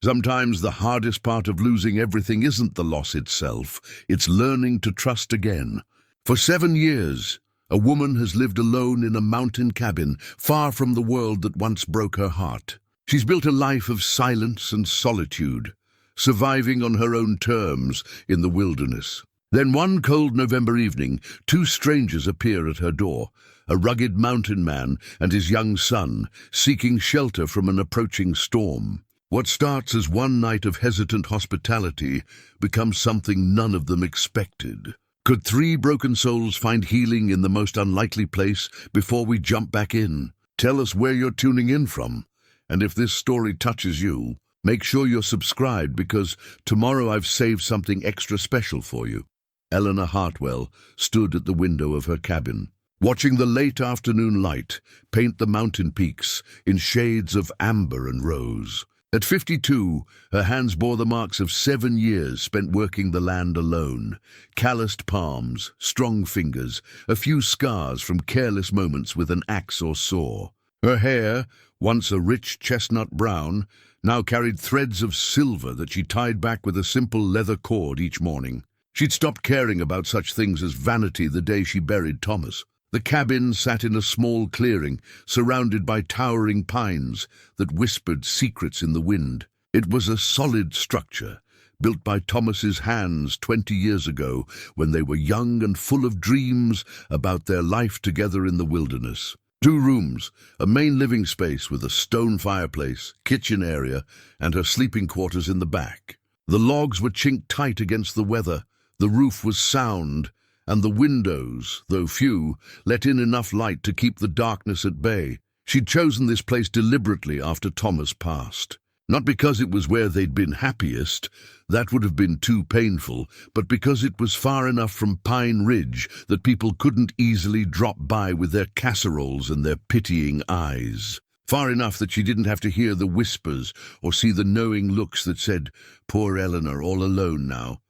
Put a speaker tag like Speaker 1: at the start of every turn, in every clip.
Speaker 1: Sometimes the hardest part of losing everything isn't the loss itself, it's learning to trust again. For 7 years, a woman has lived alone in a mountain cabin, far from the world that once broke her heart. She's built a life of silence and solitude, surviving on her own terms in the wilderness. Then one cold November evening, 2 strangers appear at her door, a rugged mountain man and his young son, seeking shelter from an approaching storm. What starts as one night of hesitant hospitality becomes something none of them expected. Could 3 broken souls find healing in the most unlikely place before we jump back in? Tell us where you're tuning in from. And if this story touches you, make sure you're subscribed, because tomorrow I've saved something extra special for you. Eleanor Hartwell stood at the window of her cabin, watching the late afternoon light paint the mountain peaks in shades of amber and rose. At 52, her hands bore the marks of 7 years spent working the land alone. Calloused palms, strong fingers, a few scars from careless moments with an axe or saw. Her hair, once a rich chestnut brown, now carried threads of silver that she tied back with a simple leather cord each morning. She'd stopped caring about such things as vanity the day she buried Thomas. The cabin sat in a small clearing, surrounded by towering pines that whispered secrets in the wind. It was a solid structure, built by Thomas's hands 20 years ago, when they were young and full of dreams about their life together in the wilderness. 2 rooms, a main living space with a stone fireplace, kitchen area, and her sleeping quarters in the back. The logs were chinked tight against the weather, the roof was sound, and the windows, though few, let in enough light to keep the darkness at bay. She'd chosen this place deliberately after Thomas passed. Not because it was where they'd been happiest, that would have been too painful, but because it was far enough from Pine Ridge that people couldn't easily drop by with their casseroles and their pitying eyes. Far enough that she didn't have to hear the whispers or see the knowing looks that said, "Poor Eleanor, all alone now.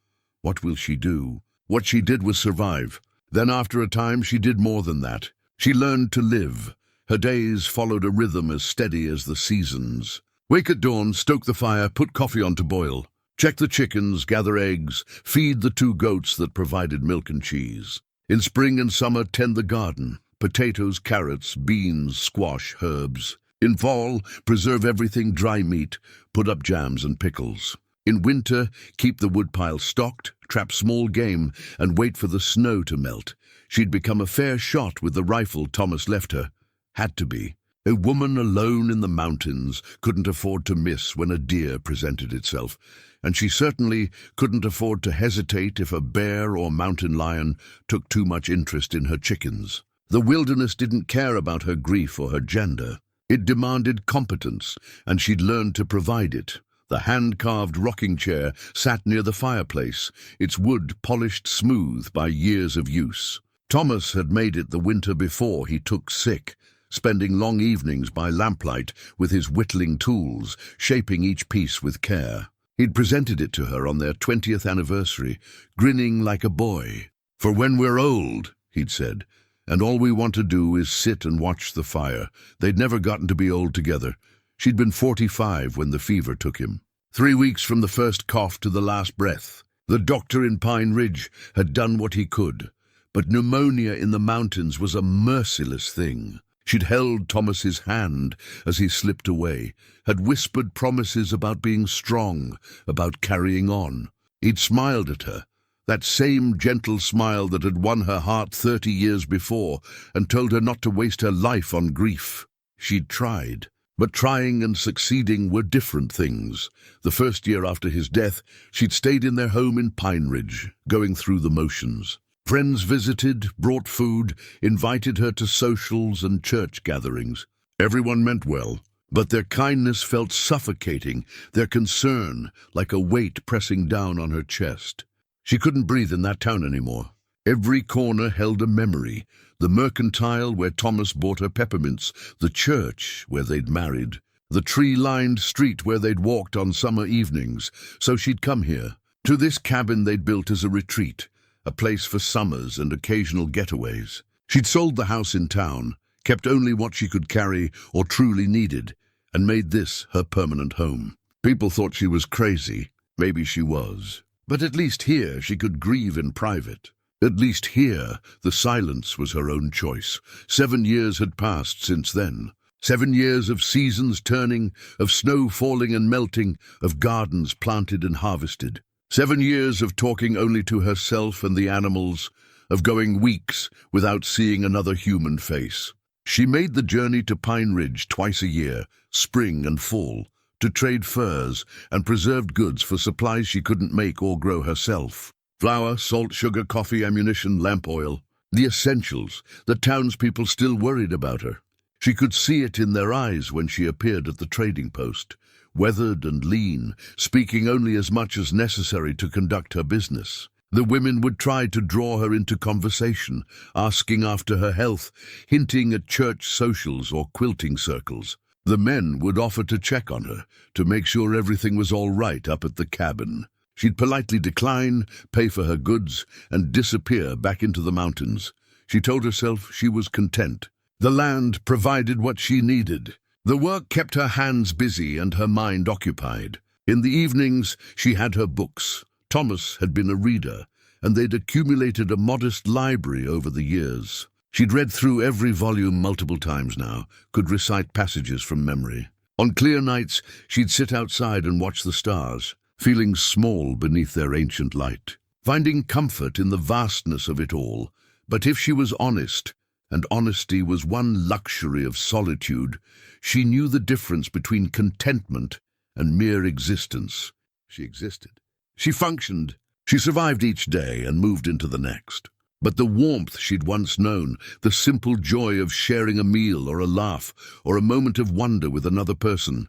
Speaker 1: What will she do?" What she did was survive. Then after a time she did more than that. She learned to live. Her days followed a rhythm as steady as the seasons. Wake at dawn, stoke the fire, put coffee on to boil. Check the chickens, gather eggs, feed the 2 goats that provided milk and cheese. In spring and summer, tend the garden. Potatoes, carrots, beans, squash, herbs. In fall, preserve everything dry meat, put up jams and pickles. In winter, keep the woodpile stocked, trap small game, and wait for the snow to melt. She'd become a fair shot with the rifle Thomas left her. Had to be. A woman alone in the mountains couldn't afford to miss when a deer presented itself, and she certainly couldn't afford to hesitate if a bear or mountain lion took too much interest in her chickens. The wilderness didn't care about her grief or her gender. It demanded competence, and she'd learned to provide it. The hand-carved rocking chair sat near the fireplace, its wood polished smooth by years of use. Thomas had made it the winter before he took sick, spending long evenings by lamplight with his whittling tools, shaping each piece with care. He'd presented it to her on their 20th anniversary, grinning like a boy. "For when we're old," he'd said, "and all we want to do is sit and watch the fire." They'd never gotten to be old together. She'd been 45 when the fever took him. 3 weeks from the first cough to the last breath. The doctor in Pine Ridge had done what he could, but pneumonia in the mountains was a merciless thing. She'd held Thomas's hand as he slipped away, had whispered promises about being strong, about carrying on. He'd smiled at her, that same gentle smile that had won her heart 30 years before, and told her not to waste her life on grief. She'd tried. But trying and succeeding were different things. The first year after his death, she'd stayed in their home in Pine Ridge, going through the motions. Friends visited, brought food, invited her to socials and church gatherings. Everyone meant well, but their kindness felt suffocating, their concern like a weight pressing down on her chest. She couldn't breathe in that town anymore. Every corner held a memory. The mercantile where Thomas bought her peppermints, the church where they'd married, the tree-lined street where they'd walked on summer evenings. So she'd come here, to this cabin they'd built as a retreat, a place for summers and occasional getaways. She'd sold the house in town, kept only what she could carry or truly needed, and made this her permanent home. People thought she was crazy. Maybe she was. But at least here she could grieve in private. At least here the silence was her own choice. 7 years had passed since then. 7 years of seasons turning, of snow falling and melting, of gardens planted and harvested. 7 years of talking only to herself and the animals, of going weeks without seeing another human face. She made the journey to Pine Ridge twice a year, spring and fall, to trade furs and preserved goods for supplies she couldn't make or grow herself. Flour, salt, sugar, coffee, ammunition, lamp oil. The essentials. The townspeople still worried about her. She could see it in their eyes when she appeared at the trading post, weathered and lean, speaking only as much as necessary to conduct her business. The women would try to draw her into conversation, asking after her health, hinting at church socials or quilting circles. The men would offer to check on her, to make sure everything was all right up at the cabin. She'd politely decline, pay for her goods, and disappear back into the mountains. She told herself she was content. The land provided what she needed. The work kept her hands busy and her mind occupied. In the evenings, she had her books. Thomas had been a reader, and they'd accumulated a modest library over the years. She'd read through every volume multiple times now, could recite passages from memory. On clear nights, she'd sit outside and watch the stars, feeling small beneath their ancient light, finding comfort in the vastness of it all. But if she was honest, and honesty was one luxury of solitude, she knew the difference between contentment and mere existence. She existed. She functioned. She survived each day and moved into the next. But the warmth she'd once known, the simple joy of sharing a meal or a laugh or a moment of wonder with another person,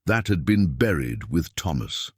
Speaker 1: that had been buried with Thomas.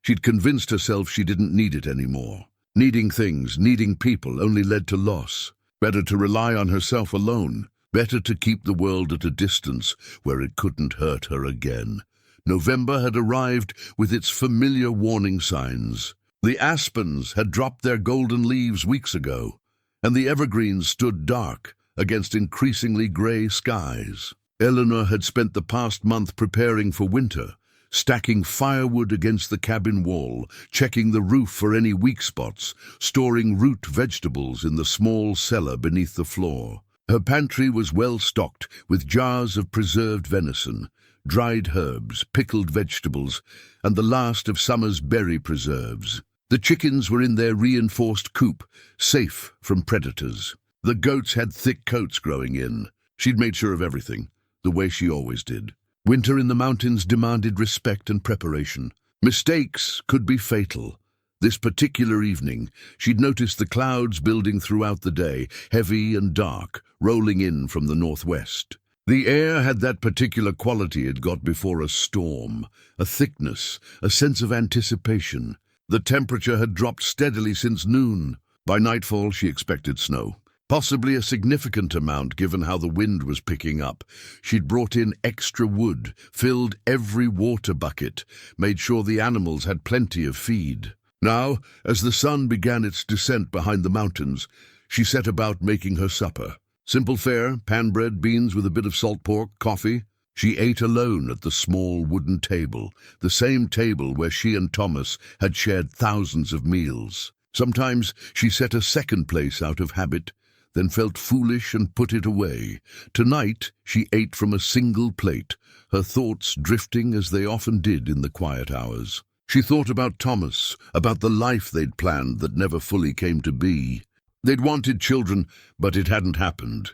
Speaker 1: She'd convinced herself she didn't need it anymore. Needing things, needing people only led to loss. Better to rely on herself alone. Better to keep the world at a distance where it couldn't hurt her again. November had arrived with its familiar warning signs. The aspens had dropped their golden leaves weeks ago, and the evergreens stood dark against increasingly grey skies. Eleanor had spent the past month preparing for winter, stacking firewood against the cabin wall, checking the roof for any weak spots, storing root vegetables in the small cellar beneath the floor. Her pantry was well stocked with jars of preserved venison, dried herbs, pickled vegetables, and the last of summer's berry preserves. The chickens were in their reinforced coop, safe from predators. The goats had thick coats growing in. She'd made sure of everything, the way she always did. Winter in the mountains demanded respect and preparation. Mistakes could be fatal. This particular evening, she'd noticed the clouds building throughout the day, heavy and dark, rolling in from the northwest. The air had that particular quality it got before a storm, a thickness, a sense of anticipation. The temperature had dropped steadily since noon. By nightfall, she expected snow. Possibly a significant amount given how the wind was picking up. She'd brought in extra wood, filled every water bucket, made sure the animals had plenty of feed. Now, as the sun began its descent behind the mountains, she set about making her supper. Simple fare, pan bread, beans with a bit of salt pork, coffee. She ate alone at the small wooden table, the same table where she and Thomas had shared thousands of meals. Sometimes she set a second place out of habit, then felt foolish and put it away. Tonight she ate from a single plate, her thoughts drifting as they often did in the quiet hours. She thought about Thomas, about the life they'd planned that never fully came to be. They'd wanted children, but it hadn't happened.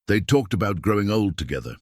Speaker 1: They'd talked about growing old together,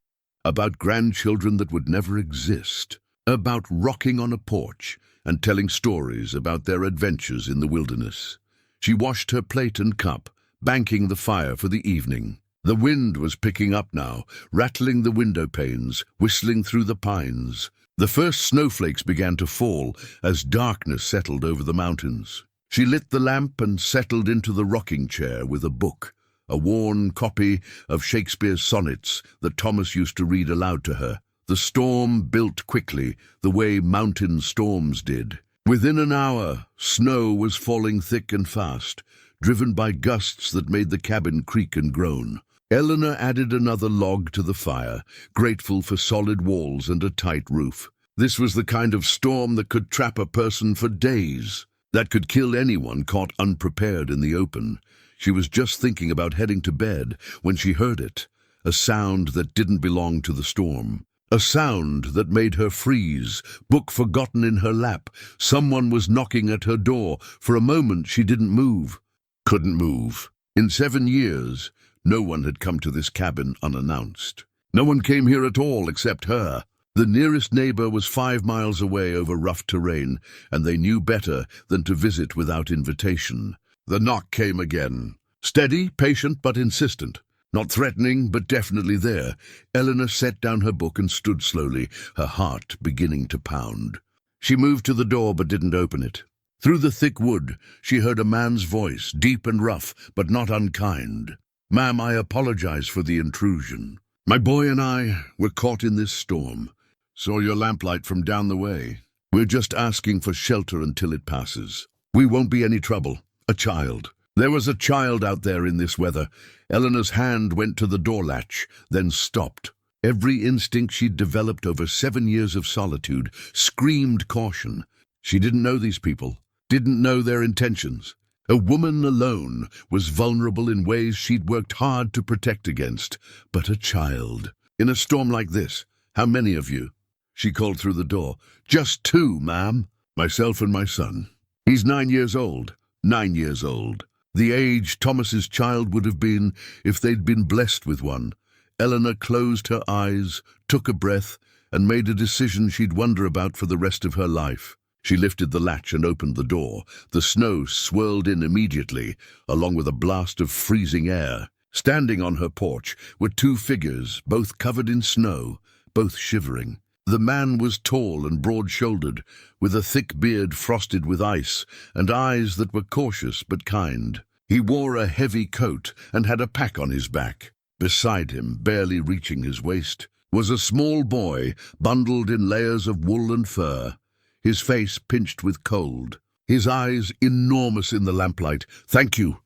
Speaker 1: about grandchildren that would never exist, about rocking on a porch and telling stories about their adventures in the wilderness. She washed her plate and cup, banking the fire for the evening. The wind was picking up now, rattling the window panes, whistling through the pines. The first snowflakes began to fall as darkness settled over the mountains. She lit the lamp and settled into the rocking chair with a book, a worn copy of Shakespeare's sonnets that Thomas used to read aloud to her. The storm built quickly, the way mountain storms did. Within an hour, snow was falling thick and fast, driven by gusts that made the cabin creak and groan. Eleanor added another log to the fire, grateful for solid walls and a tight roof. This was the kind of storm that could trap a person for days, that could kill anyone caught unprepared in the open. She was just thinking about heading to bed when she heard it, a sound that didn't belong to the storm. A sound that made her freeze, book forgotten in her lap. Someone was knocking at her door. For a moment she didn't move. Couldn't move. In 7 years, no one had come to this cabin unannounced. No one came here at all except her. The nearest neighbor was 5 miles away over rough terrain, and they knew better than to visit without invitation. The knock came again. Steady, patient, but insistent. Not threatening, but definitely there. Eleanor set down her book and stood slowly, her heart beginning to pound. She moved to the door but didn't open it. Through the thick wood, she heard a man's voice, deep and rough, but not unkind. "Ma'am, I apologize for the intrusion. My boy and I were caught in this storm. Saw your lamplight from down the way. We're just asking for shelter until it passes. We won't be any trouble. A child. There was a child out there in this weather." Eleanor's hand went to the door latch, then stopped. Every instinct she'd developed over 7 years of solitude screamed caution. She didn't know these people, didn't know their intentions. A woman alone was vulnerable in ways she'd worked hard to protect against. But a child. In a storm like this, how many of you? She called through the door. "Just 2, ma'am. Myself and my son. He's 9 years old. 9 years old. The age Thomas's child would have been if they'd been blessed with one." Eleanor closed her eyes, took a breath, and made a decision she'd wonder about for the rest of her life. She lifted the latch and opened the door. The snow swirled in immediately, along with a blast of freezing air. Standing on her porch were 2 figures, both covered in snow, both shivering. The man was tall and broad-shouldered, with a thick beard frosted with ice, and eyes that were cautious but kind. He wore a heavy coat and had a pack on his back. Beside him, barely reaching his waist, was a small boy bundled in layers of wool and fur, his face pinched with cold, his eyes enormous in the lamplight. "Thank you."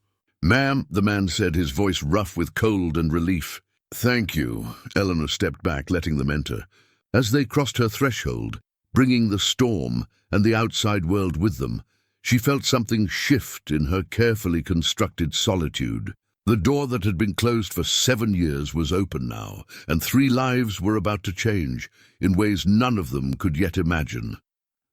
Speaker 1: "Ma'am," the man said, his voice rough with cold and relief. "Thank you." Eleanor stepped back, letting them enter. As they crossed her threshold, bringing the storm and the outside world with them, she felt something shift in her carefully constructed solitude. The door that had been closed for 7 years was open now, and 3 lives were about to change, in ways none of them could yet imagine.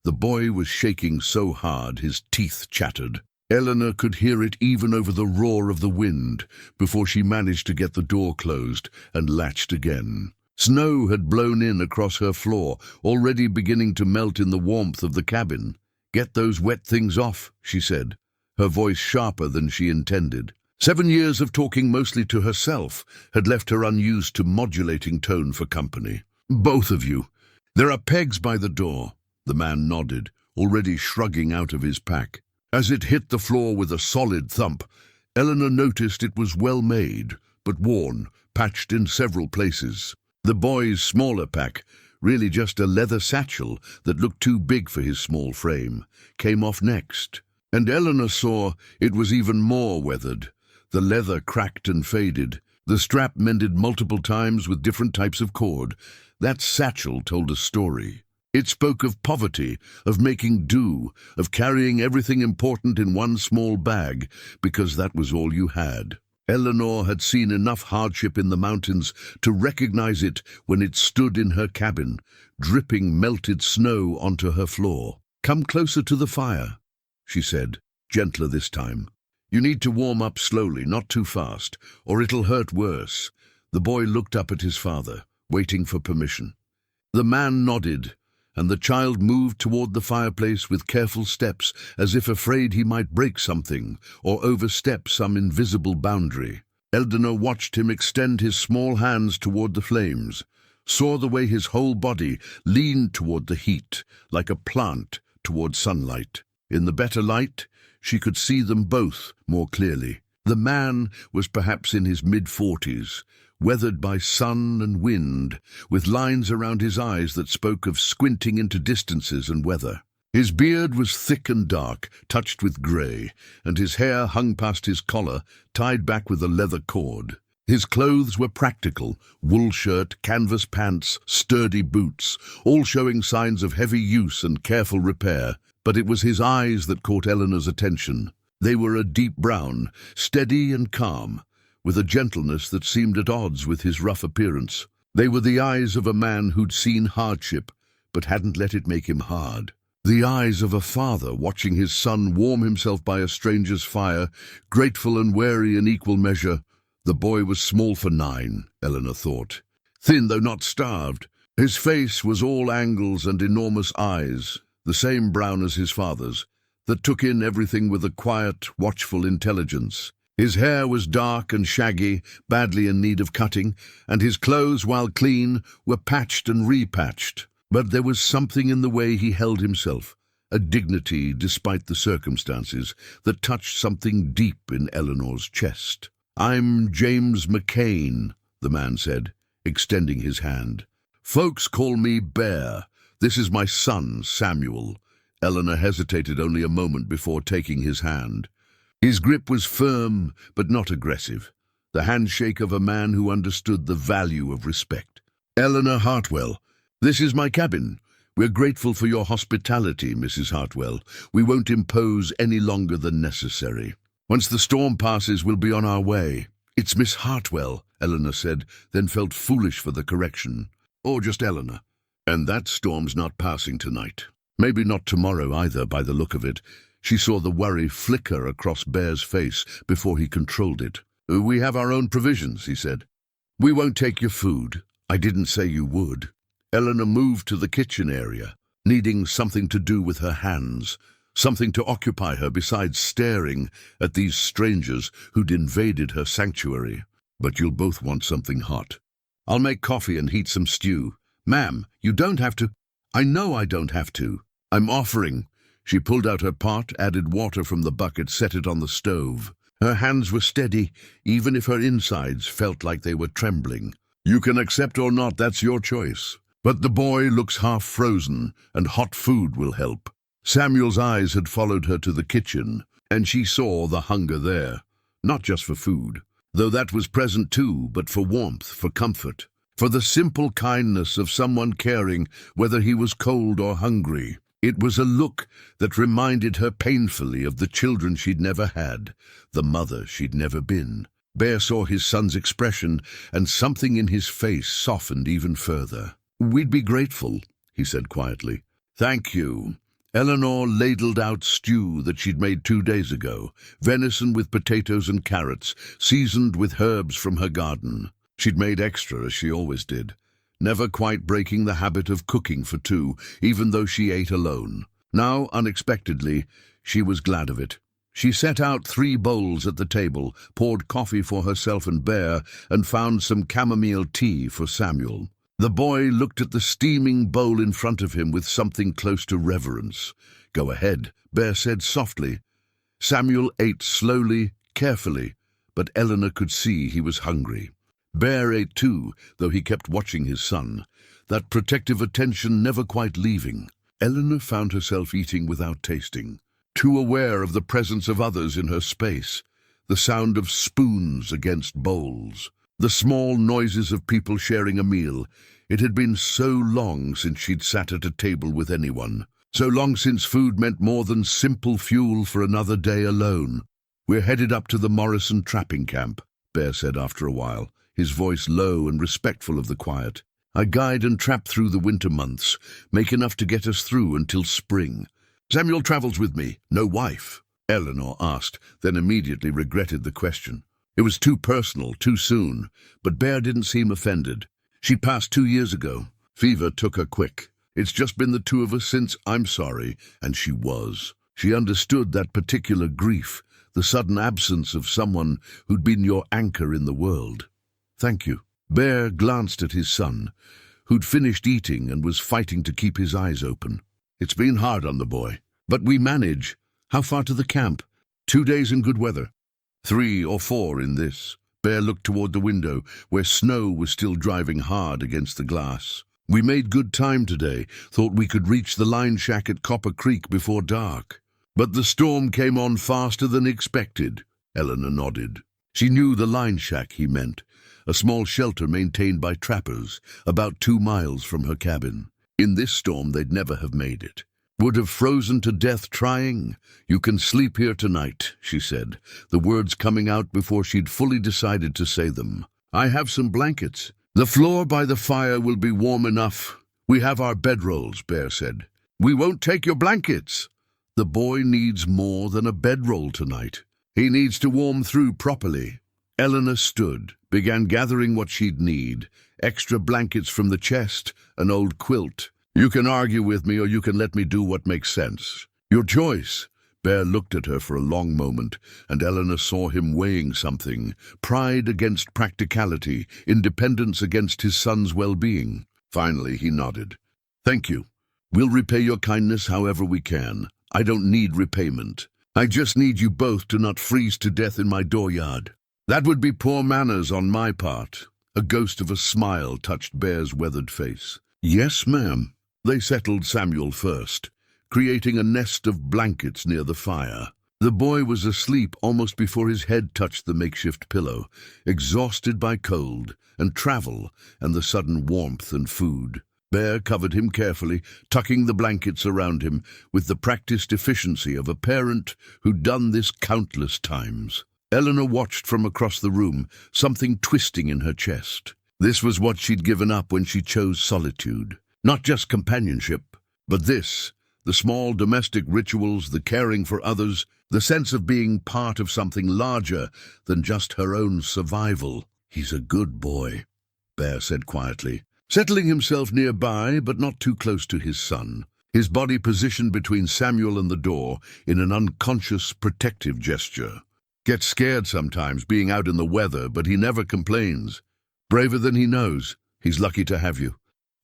Speaker 1: The boy was shaking so hard his teeth chattered. Eleanor could hear it even over the roar of the wind before she managed to get the door closed and latched again. Snow had blown in across her floor, already beginning to melt in the warmth of the cabin. "Get those wet things off," she said, her voice sharper than she intended. 7 years of talking mostly to herself had left her unused to modulating tone for company. "Both of you. There are pegs by the door." The man nodded, already shrugging out of his pack. As it hit the floor with a solid thump, Eleanor noticed it was well made, but worn, patched in several places. The boy's smaller pack, really just a leather satchel that looked too big for his small frame, came off next. And Eleanor saw it was even more weathered. The leather cracked and faded, the strap mended multiple times with different types of cord. That satchel told a story. It spoke of poverty, of making do, of carrying everything important in one small bag, because that was all you had. Eleanor had seen enough hardship in the mountains to recognize it when it stood in her cabin, dripping melted snow onto her floor. "Come closer to the fire," she said, gentler this time. "You need to warm up slowly, not too fast, or it'll hurt worse." The boy looked up at his father, waiting for permission. The man nodded, and the child moved toward the fireplace with careful steps, as if afraid he might break something or overstep some invisible boundary. Eleanor watched him extend his small hands toward the flames, saw the way his whole body leaned toward the heat, like a plant toward sunlight. In the better light, she could see them both more clearly. The man was perhaps in his mid-40s, weathered by sun and wind, with lines around his eyes that spoke of squinting into distances and weather. His beard was thick and dark, touched with grey, and his hair hung past his collar, tied back with a leather cord. His clothes were practical: wool shirt, canvas pants, sturdy boots, all showing signs of heavy use and careful repair. But it was his eyes that caught Eleanor's attention. They were a deep brown, steady and calm, with a gentleness that seemed at odds with his rough appearance. They were the eyes of a man who'd seen hardship, but hadn't let it make him hard. The eyes of a father watching his son warm himself by a stranger's fire, grateful and wary in equal measure. The boy was small for 9, Eleanor thought. Thin, though not starved. His face was all angles and enormous eyes, the same brown as his father's, that took in everything with a quiet, watchful intelligence. His hair was dark and shaggy, badly in need of cutting, and his clothes, while clean, were patched and repatched. But there was something in the way he held himself, a dignity despite the circumstances, that touched something deep in Eleanor's chest. "I'm James McCain," the man said, extending his hand. "Folks call me Bear. This is my son, Samuel." Eleanor hesitated only a moment before taking his hand. His grip was firm, but not aggressive, the handshake of a man who understood the value of respect. "Eleanor Hartwell, this is my cabin. We're grateful for your hospitality, Mrs. Hartwell. We won't impose any longer than necessary. Once the storm passes, we'll be on our way." "It's Miss Hartwell," Eleanor said, then felt foolish for the correction. "Or just Eleanor. And that storm's not passing tonight. Maybe not tomorrow either, by the look of it." She saw the worry flicker across Bear's face before he controlled it. "We have our own provisions," he said. "We won't take your food. I didn't say you would." Eleanor moved to the kitchen area, needing something to do with her hands, something to occupy her besides staring at these strangers who'd invaded her sanctuary. "But you'll both want something hot. I'll make coffee and heat some stew." "Ma'am, you don't have to." "I know I don't have to. I'm offering." She pulled out her pot, added water from the bucket, set it on the stove. Her hands were steady, even if her insides felt like they were trembling. "You can accept or not, that's your choice. But the boy looks half frozen, and hot food will help." Samuel's eyes had followed her to the kitchen, and she saw the hunger there. Not just for food, though that was present too, but for warmth, for comfort, for the simple kindness of someone caring whether he was cold or hungry. It was a look that reminded her painfully of the children she'd never had, the mother she'd never been. Bear saw his son's expression, and something in his face softened even further. "We'd be grateful," he said quietly. "Thank you." Eleanor ladled out stew that she'd made 2 days ago, venison with potatoes and carrots, seasoned with herbs from her garden. She'd made extra, as she always did, never quite breaking the habit of cooking for 2, even though she ate alone. Now, unexpectedly, she was glad of it. She set out 3 bowls at the table, poured coffee for herself and Bear, and found some chamomile tea for Samuel. The boy looked at the steaming bowl in front of him with something close to reverence. "Go ahead," Bear said softly. Samuel ate slowly, carefully, but Eleanor could see he was hungry. Bear ate too, though he kept watching his son, that protective attention never quite leaving. Eleanor found herself eating without tasting, too aware of the presence of others in her space, the sound of spoons against bowls, the small noises of people sharing a meal. It had been so long since she'd sat at a table with anyone, so long since food meant more than simple fuel for another day alone. "We're headed up to the Morrison trapping camp," Bear said after a while, his voice low and respectful of the quiet. "I guide and trap through the winter months, make enough to get us through until spring." "Samuel travels with me, no wife?" Eleanor asked, then immediately regretted the question. It was too personal, too soon, but Bear didn't seem offended. "She passed 2 years ago. Fever took her quick. It's just been the 2 of us since." "I'm sorry," and she was. She understood that particular grief, the sudden absence of someone who'd been your anchor in the world. "Thank you." Bear glanced at his son, who'd finished eating and was fighting to keep his eyes open. "It's been hard on the boy, but we manage." "How far to the camp?" 2 days in good weather. 3 or 4 in this. Bear looked toward the window, where snow was still driving hard against the glass. "We made good time today, thought we could reach the line shack at Copper Creek before dark. But the storm came on faster than expected." Eleanor nodded. She knew the line shack he meant, a small shelter maintained by trappers, about 2 miles from her cabin. In this storm, they'd never have made it. Would have frozen to death trying. "You can sleep here tonight," she said, the words coming out before she'd fully decided to say them. "I have some blankets. The floor by the fire will be warm enough. We have our bedrolls," Bear said. "We won't take your blankets." The boy needs more than a bedroll tonight. He needs to warm through properly. Eleanor stood, began gathering what she'd need. Extra blankets from the chest, an old quilt. "You can argue with me or you can let me do what makes sense. Your choice." Bear looked at her for a long moment, and Eleanor saw him weighing something. Pride against practicality, independence against his son's well-being. Finally, he nodded. "Thank you. We'll repay your kindness however we can. I don't need repayment. I just need you both to not freeze to death in my dooryard." "That would be poor manners on my part." A ghost of a smile touched Bear's weathered face. "Yes, ma'am." They settled Samuel first, creating a nest of blankets near the fire. The boy was asleep almost before his head touched the makeshift pillow, exhausted by cold and travel and the sudden warmth and food. Bear covered him carefully, tucking the blankets around him with the practiced efficiency of a parent who'd done this countless times. Eleanor watched from across the room, something twisting in her chest. This was what she'd given up when she chose solitude. Not just companionship, but this, the small domestic rituals, the caring for others, the sense of being part of something larger than just her own survival. "He's a good boy," Bear said quietly, settling himself nearby but not too close to his son, his body positioned between Samuel and the door in an unconscious protective gesture. "Gets scared sometimes being out in the weather, but he never complains. Braver than he knows. He's lucky to have you."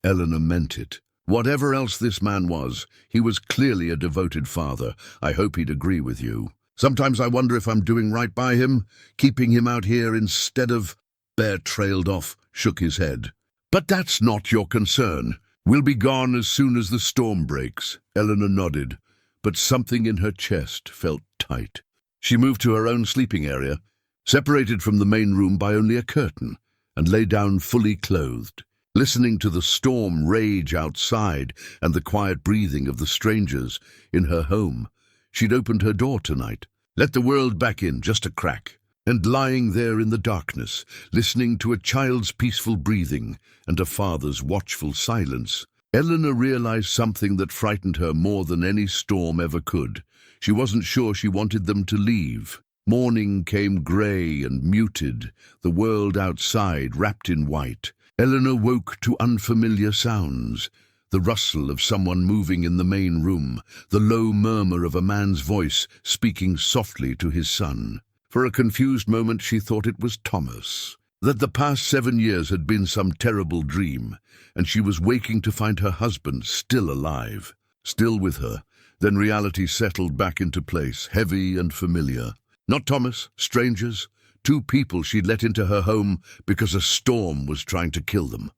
Speaker 1: Eleanor meant it. Whatever else this man was, he was clearly a devoted father. "I hope he'd agree with you. Sometimes I wonder if I'm doing right by him, keeping him out here instead of—" Bear trailed off, shook his head. "But that's not your concern. We'll be gone as soon as the storm breaks." Eleanor nodded, but something in her chest felt tight. She moved to her own sleeping area, separated from the main room by only a curtain, and lay down fully clothed. Listening to the storm rage outside and the quiet breathing of the strangers in her home, she'd opened her door tonight, let the world back in, just a crack, and lying there in the darkness, listening to a child's peaceful breathing and a father's watchful silence, Eleanor realized something that frightened her more than any storm ever could. She wasn't sure she wanted them to leave. Morning came grey and muted, the world outside wrapped in white. Eleanor woke to unfamiliar sounds, the rustle of someone moving in the main room, the low murmur of a man's voice speaking softly to his son. For a confused moment she thought it was Thomas, that the past 7 years had been some terrible dream, and she was waking to find her husband still alive, still with her. Then reality settled back into place, heavy and familiar. Not Thomas, strangers. 2 people she'd let into her home because a storm was trying to kill them.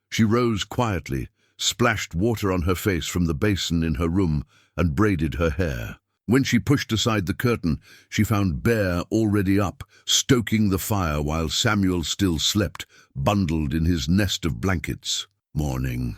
Speaker 1: She rose quietly, splashed water on her face from the basin in her room, and braided her hair. When she pushed aside the curtain, she found Bear already up, stoking the fire while Samuel still slept, bundled in his nest of blankets. "Morning,"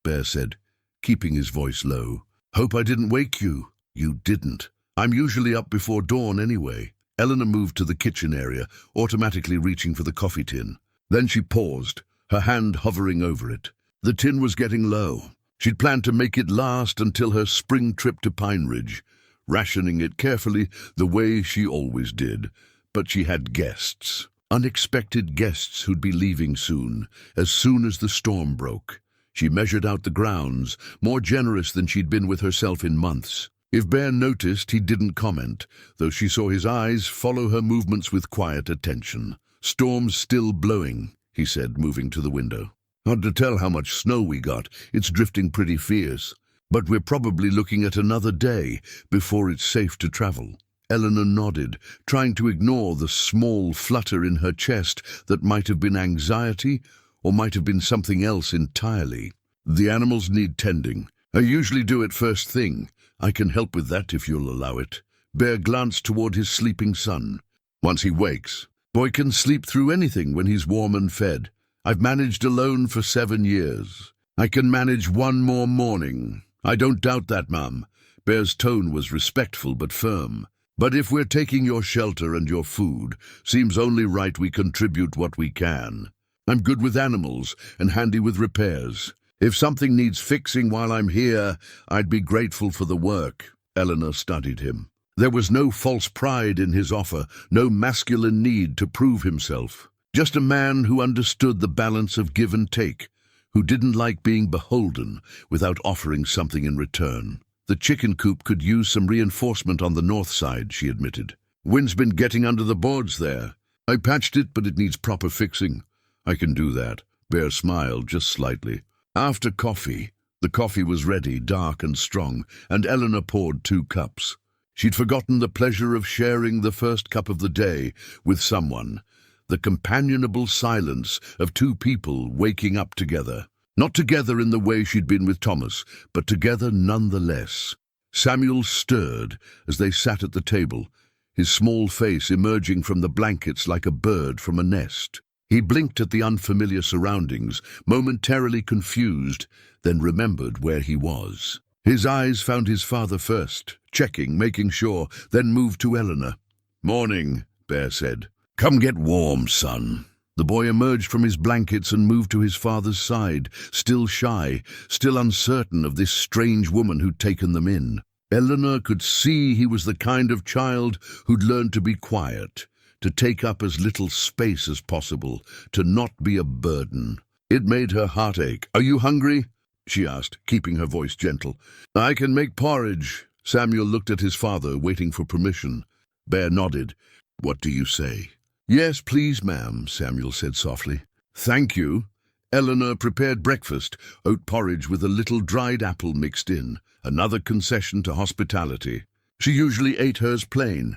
Speaker 1: Bear said, keeping his voice low. "Hope I didn't wake you." "You didn't. I'm usually up before dawn anyway." Eleanor moved to the kitchen area, automatically reaching for the coffee tin. Then she paused, her hand hovering over it. The tin was getting low. She'd planned to make it last until her spring trip to Pine Ridge, rationing it carefully the way she always did. But she had guests, unexpected guests who'd be leaving soon as the storm broke. She measured out the grounds, more generous than she'd been with herself in months. If Bear noticed, he didn't comment, though she saw his eyes follow her movements with quiet attention. "Storm's still blowing," he said, moving to the window. "Hard to tell how much snow we got. It's drifting pretty fierce. But we're probably looking at another day before it's safe to travel." Eleanor nodded, trying to ignore the small flutter in her chest that might have been anxiety or might have been something else entirely. "The animals need tending. I usually do it first thing. I can help with that if you'll allow it." Bear glanced toward his sleeping son. "Once he wakes, Boy can sleep through anything when he's warm and fed. I've managed alone for 7 years. I can manage one more morning. I don't doubt that, Mum. Bear's tone was respectful but firm. But if we're taking your shelter and your food, seems only right we contribute what we can. I'm good with animals and handy with repairs. If something needs fixing while I'm here, I'd be grateful for the work. Eleanor studied him. There was no false pride in his offer, no masculine need to prove himself. Just a man who understood the balance of give and take, who didn't like being beholden without offering something in return. The chicken coop could use some reinforcement on the north side, she admitted. Wind's been getting under the boards there. I patched it, but it needs proper fixing. I can do that. Bear smiled just slightly. After coffee, the coffee was ready, dark and strong, and Eleanor poured 2 cups. She'd forgotten the pleasure of sharing the first cup of the day with someone, the companionable silence of 2 people waking up together. Not together in the way she'd been with Thomas, but together nonetheless. Samuel stirred as they sat at the table, his small face emerging from the blankets like a bird from a nest. He blinked at the unfamiliar surroundings, momentarily confused, then remembered where he was. His eyes found his father first, checking, making sure, then moved to Eleanor. "Morning," Bear said. "Come get warm, son." The boy emerged from his blankets and moved to his father's side, still shy, still uncertain of this strange woman who'd taken them in. Eleanor could see he was the kind of child who'd learned to be quiet, to take up as little space as possible, to not be a burden. It made her heart ache. "Are you hungry?" she asked, keeping her voice gentle. "I can make porridge." Samuel looked at his father, waiting for permission. Bear nodded. "What do you say?" "Yes, please, ma'am," Samuel said softly. "Thank you." Eleanor prepared breakfast, oat porridge with a little dried apple mixed in, another concession to hospitality. She usually ate hers plain,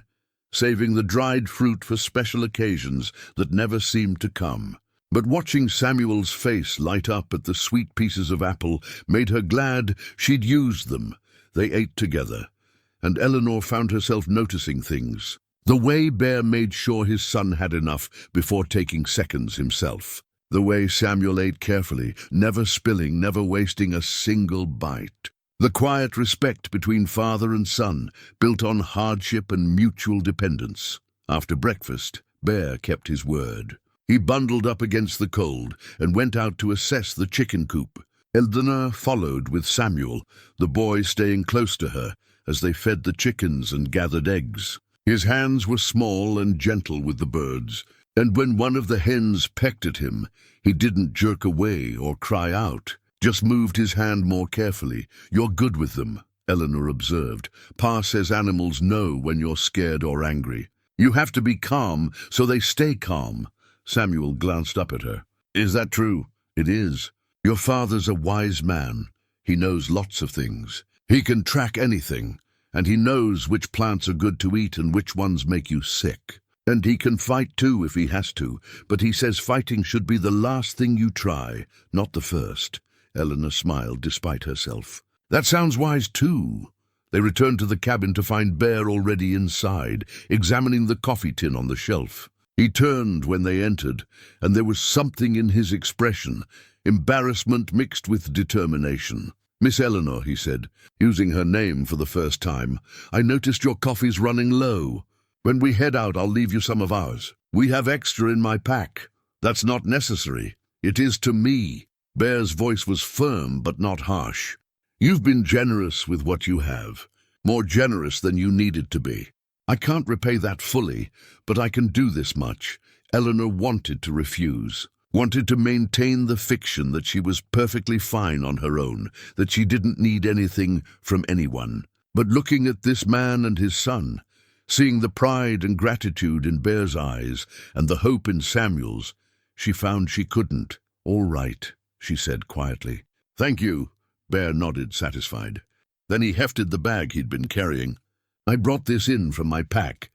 Speaker 1: saving the dried fruit for special occasions that never seemed to come. But watching Samuel's face light up at the sweet pieces of apple made her glad she'd used them. They ate together, and Eleanor found herself noticing things. The way Bear made sure his son had enough before taking seconds himself. The way Samuel ate carefully, never spilling, never wasting a single bite. The quiet respect between father and son, built on hardship and mutual dependence. After breakfast, Bear kept his word. He bundled up against the cold and went out to assess the chicken coop. Eleanor followed with Samuel, the boy staying close to her as they fed the chickens and gathered eggs. His hands were small and gentle with the birds, and when one of the hens pecked at him, he didn't jerk away or cry out, just moved his hand more carefully. "You're good with them," Eleanor observed. "Pa says animals know when you're scared or angry. You have to be calm so they stay calm." Samuel glanced up at her. "Is that true?" "It is. Your father's a wise man. He knows lots of things. He can track anything. And he knows which plants are good to eat and which ones make you sick. And he can fight too if he has to, but he says fighting should be the last thing you try, not the first." Eleanor smiled despite herself. "That sounds wise too." They returned to the cabin to find Bear already inside, examining the coffee tin on the shelf. He turned when they entered, and there was something in his expression, embarrassment mixed with determination. "Miss Eleanor," he said, using her name for the first time, "I noticed your coffee's running low. When we head out, I'll leave you some of ours. We have extra in my pack." "That's not necessary. It is to me." Bear's voice was firm but not harsh. "You've been generous with what you have, more generous than you needed to be. I can't repay that fully, but I can do this much." Eleanor wanted to refuse. Wanted to maintain the fiction that she was perfectly fine on her own, that she didn't need anything from anyone. But looking at this man and his son, seeing the pride and gratitude in Bear's eyes and the hope in Samuel's, she found she couldn't. "All right," she said quietly. "Thank you." Bear nodded, satisfied. Then he hefted the bag he'd been carrying. "I brought this in from my pack.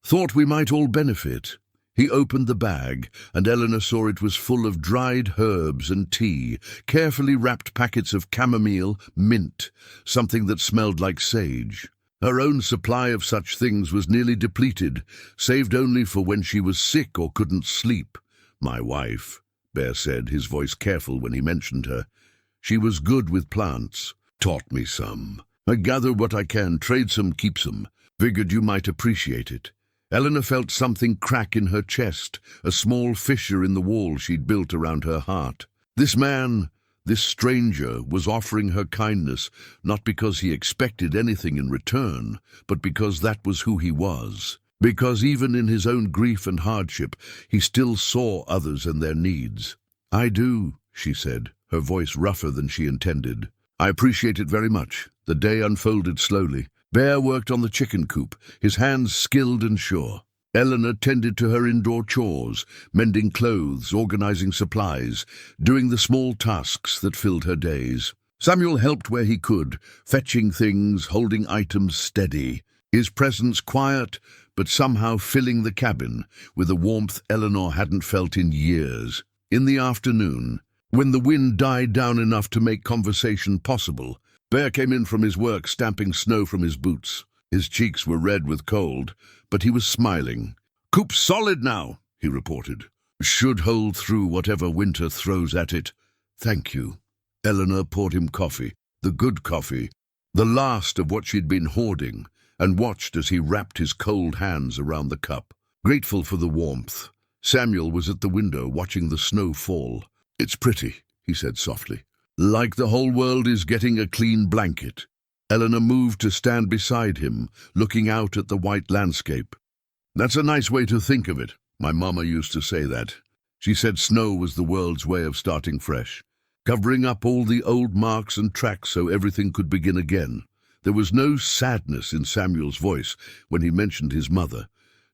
Speaker 1: Thought we might all benefit." He opened the bag, and Eleanor saw it was full of dried herbs and tea, carefully wrapped packets of chamomile, mint, something that smelled like sage. Her own supply of such things was nearly depleted, saved only for when she was sick or couldn't sleep. My wife, Bear said, his voice careful when he mentioned her. She was good with plants. Taught me some. I gather what I can, trade some, keep some. Figured you might appreciate it. Eleanor felt something crack in her chest, a small fissure in the wall she'd built around her heart. This man, this stranger, was offering her kindness, not because he expected anything in return, but because that was who he was. Because even in his own grief and hardship, he still saw others and their needs. I do, she said, her voice rougher than she intended. I appreciate it very much. The day unfolded slowly. Bear worked on the chicken coop, his hands skilled and sure. Eleanor tended to her indoor chores, mending clothes, organizing supplies, doing the small tasks that filled her days. Samuel helped where he could, fetching things, holding items steady, his presence quiet, but somehow filling the cabin with a warmth Eleanor hadn't felt in years. In the afternoon, when the wind died down enough to make conversation possible, Bear came in from his work, stamping snow from his boots. His cheeks were red with cold, but he was smiling. "Coop's solid now," he reported. "Should hold through whatever winter throws at it." "Thank you." Eleanor poured him coffee, the good coffee, the last of what she'd been hoarding, and watched as he wrapped his cold hands around the cup. Grateful for the warmth, Samuel was at the window watching the snow fall. "It's pretty," he said softly. "Like the whole world is getting a clean blanket." Eleanor moved to stand beside him, looking out at the white landscape. "That's a nice way to think of it. My mama used to say that. She said snow was the world's way of starting fresh, covering up all the old marks and tracks so everything could begin again." There was no sadness in Samuel's voice when he mentioned his mother,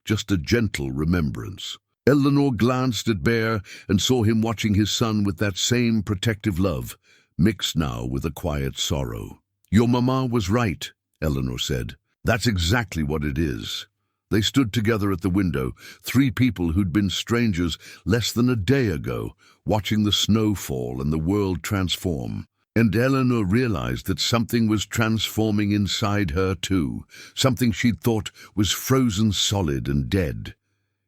Speaker 1: just a gentle remembrance. Eleanor glanced at Bear and saw him watching his son with that same protective love, mixed now with a quiet sorrow. "Your mama was right," Eleanor said. "That's exactly what it is." They stood together at the window, three people who'd been strangers less than a day ago, watching the snow fall and the world transform. And Eleanor realized that something was transforming inside her too, something she'd thought was frozen solid and dead.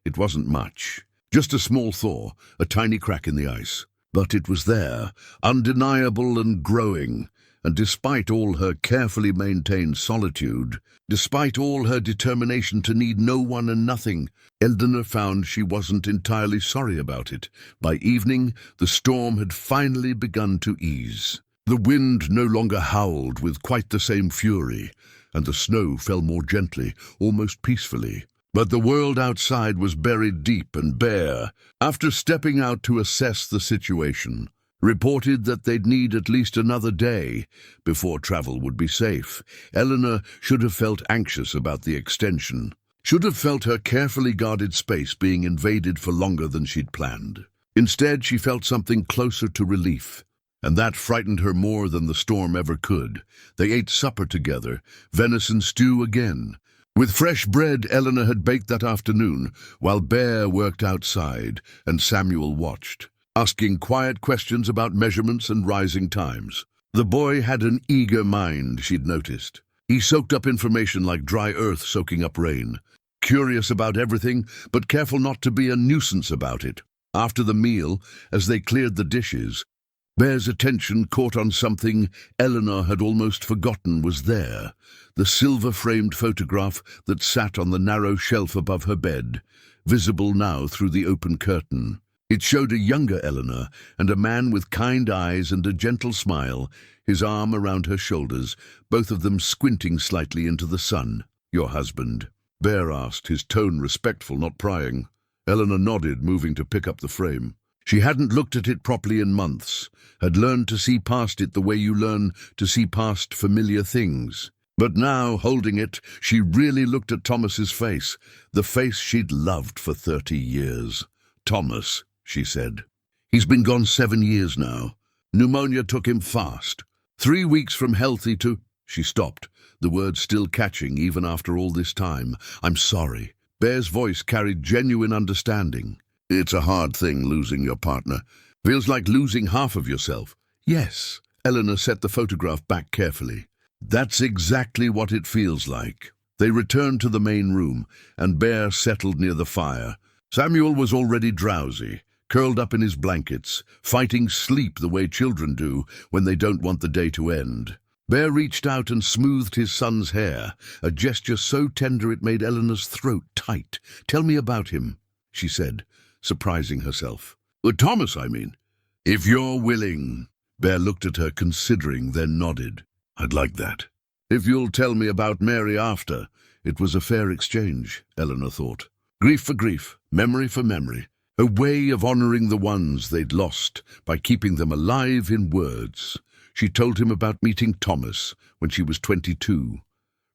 Speaker 1: It wasn't much, just a small thaw, a tiny crack in the ice. But it was there, undeniable and growing. And despite all her carefully maintained solitude, despite all her determination to need no one and nothing, Eleanor found she wasn't entirely sorry about it. By evening, the storm had finally begun to ease. The wind no longer howled with quite the same fury, and the snow fell more gently, almost peacefully. But the world outside was buried deep and bare. After stepping out to assess the situation, reported that they'd need at least another day before travel would be safe. Eleanor should have felt anxious about the extension, should have felt her carefully guarded space being invaded for longer than she'd planned. Instead, she felt something closer to relief, and that frightened her more than the storm ever could. They ate supper together, venison stew again, with fresh bread Eleanor had baked that afternoon, while Bear worked outside and Samuel watched, asking quiet questions about measurements and rising times. The boy had an eager mind, she'd noticed. He soaked up information like dry earth soaking up rain, curious about everything, but careful not to be a nuisance about it. After the meal, as they cleared the dishes, Bear's attention caught on something Eleanor had almost forgotten was there, the silver-framed photograph that sat on the narrow shelf above her bed, visible now through the open curtain. It showed a younger Eleanor and a man with kind eyes and a gentle smile, his arm around her shoulders, both of them squinting slightly into the sun. "Your husband?" Bear asked, his tone respectful, not prying. Eleanor nodded, moving to pick up the frame. She hadn't looked at it properly in months, had learned to see past it the way you learn to see past familiar things. But now, holding it, she really looked at Thomas's face, the face she'd loved for 30 years. "Thomas," she said. "He's been gone 7 years now. Pneumonia took him fast. 3 weeks from healthy to—" She stopped, the words still catching even after all this time. "I'm sorry." Bear's voice carried genuine understanding. "It's a hard thing losing your partner. Feels like losing half of yourself." "Yes." Eleanor set the photograph back carefully. That's exactly what it feels like. They returned to the main room, and Bear settled near the fire. Samuel was already drowsy, curled up in his blankets, fighting sleep the way children do when they don't want the day to end. Bear reached out and smoothed his son's hair, a gesture so tender it made Eleanor's throat tight. "Tell me about him," she said, surprising herself. "Thomas, I mean." "If you're willing." Bear looked at her, considering, then nodded. "I'd like that. If you'll tell me about Mary after." It was a fair exchange, Eleanor thought. Grief for grief, memory for memory. A way of honoring the ones they'd lost by keeping them alive in words. She told him about meeting Thomas when she was 22,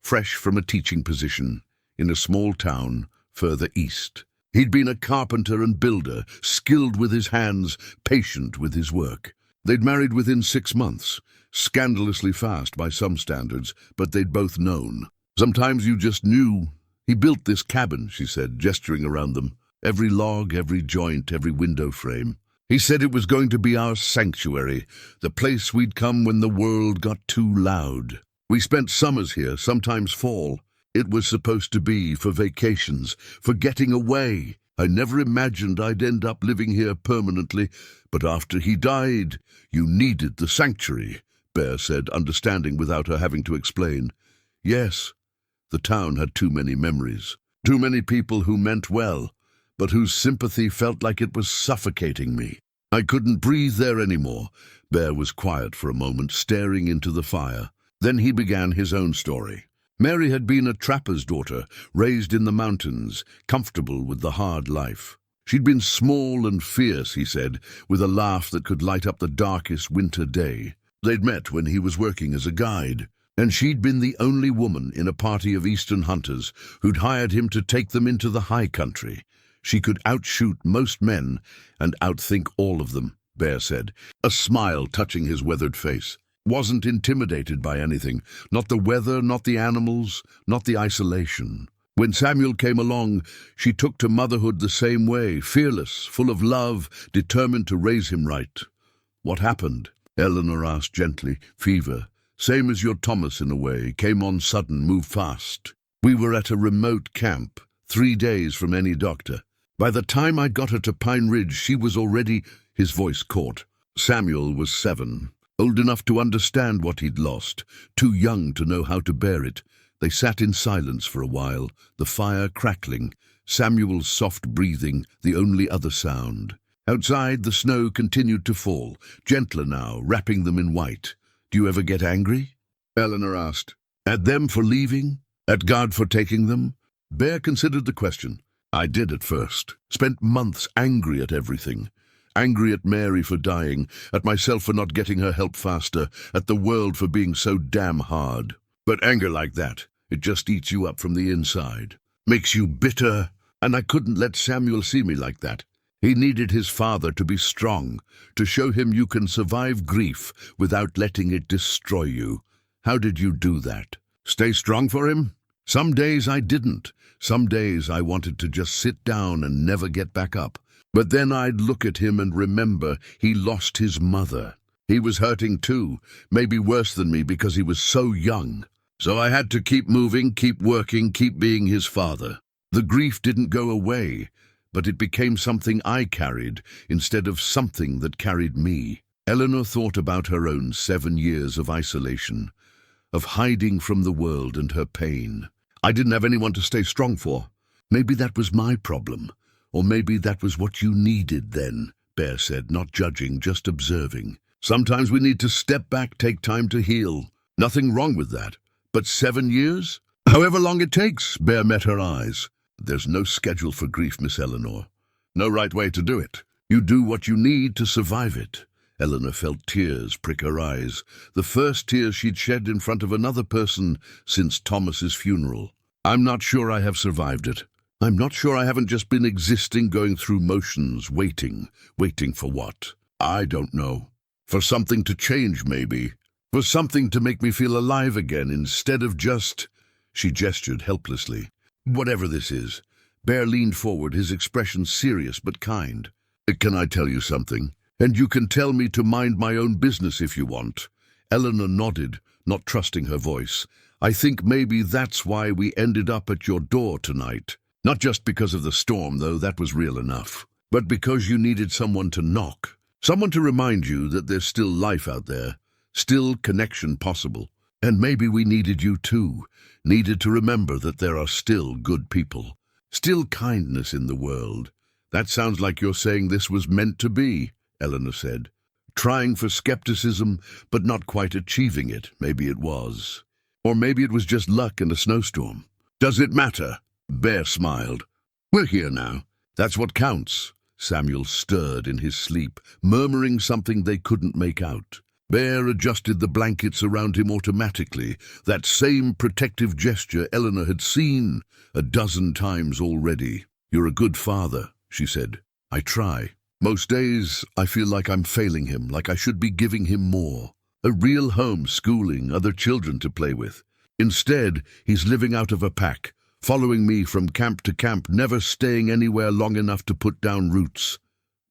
Speaker 1: fresh from a teaching position in a small town further east. He'd been a carpenter and builder, skilled with his hands, patient with his work. They'd married within 6 months, scandalously fast by some standards, but they'd both known. "Sometimes you just knew." "He built this cabin," she said, gesturing around them. "Every log, every joint, every window frame. He said it was going to be our sanctuary, the place we'd come when the world got too loud. We spent summers here, sometimes fall. It was supposed to be for vacations, for getting away. I never imagined I'd end up living here permanently, but after he died, you needed the sanctuary," Bear said, understanding without her having to explain. "Yes, the town had too many memories, too many people who meant well, but whose sympathy felt like it was suffocating me. I couldn't breathe there anymore." Bear was quiet for a moment, staring into the fire. Then he began his own story. Mary had been a trapper's daughter, raised in the mountains, comfortable with the hard life. She'd been small and fierce, he said, with a laugh that could light up the darkest winter day. They'd met when he was working as a guide, and she'd been the only woman in a party of eastern hunters who'd hired him to take them into the high country. She could outshoot most men and outthink all of them, Bear said, a smile touching his weathered face. Wasn't intimidated by anything, not the weather, not the animals, not the isolation. When Samuel came along, she took to motherhood the same way, fearless, full of love, determined to raise him right. "What happened?" Eleanor asked gently. "Fever. Same as your Thomas in a way, came on sudden, moved fast. We were at a remote camp, 3 days from any doctor. By the time I got her to Pine Ridge, she was already—" His voice caught. Samuel was 7, old enough to understand what he'd lost, too young to know how to bear it. They sat in silence for a while, the fire crackling, Samuel's soft breathing the only other sound. Outside, the snow continued to fall, gentler now, wrapping them in white. "Do you ever get angry?" Eleanor asked. "At them for leaving? At God for taking them?" Bear considered the question. "I did at first. Spent months angry at everything. Angry at Mary for dying, at myself for not getting her help faster, at the world for being so damn hard. But anger like that, it just eats you up from the inside. Makes you bitter. And I couldn't let Samuel see me like that. He needed his father to be strong, to show him you can survive grief without letting it destroy you. How did you do that? Stay strong for him? Some days I didn't. Some days I wanted to just sit down and never get back up. But then I'd look at him and remember he lost his mother. He was hurting too, maybe worse than me because he was so young. So I had to keep moving, keep working, keep being his father. The grief didn't go away, but it became something I carried instead of something that carried me." Eleanor thought about her own 7 years of isolation, of hiding from the world and her pain. "I didn't have anyone to stay strong for. Maybe that was my problem. Or maybe that was what you needed then," Bear said, not judging, just observing. "Sometimes we need to step back, take time to heal. Nothing wrong with that. But 7 years? However long it takes," Bear met her eyes. "There's no schedule for grief, Miss Eleanor. No right way to do it. You do what you need to survive it." Eleanor felt tears prick her eyes, the first tears she'd shed in front of another person since Thomas's funeral. "I'm not sure I have survived it. I'm not sure I haven't just been existing, going through motions, waiting. Waiting for what? I don't know. For something to change, maybe. For something to make me feel alive again instead of just—" She gestured helplessly. "Whatever this is." Bear leaned forward, his expression serious but kind. "Can I tell you something? And you can tell me to mind my own business if you want." Eleanor nodded, not trusting her voice. "I think maybe that's why we ended up at your door tonight. Not just because of the storm, though that was real enough, but because you needed someone to knock. Someone to remind you that there's still life out there, still connection possible. And maybe we needed you too, needed to remember that there are still good people, still kindness in the world." "That sounds like you're saying this was meant to be," Eleanor said. "Trying for skepticism, but not quite achieving it. Maybe it was. Or maybe it was just luck and a snowstorm." "Does it matter?" Bear smiled. "We're here now. That's what counts." Samuel stirred in his sleep, murmuring something they couldn't make out. Bear adjusted the blankets around him automatically, that same protective gesture Eleanor had seen a dozen times already. "You're a good father," she said. "I try. Most days I feel like I'm failing him, like I should be giving him more. A real home, schooling, other children to play with. Instead, he's living out of a pack, following me from camp to camp, never staying anywhere long enough to put down roots.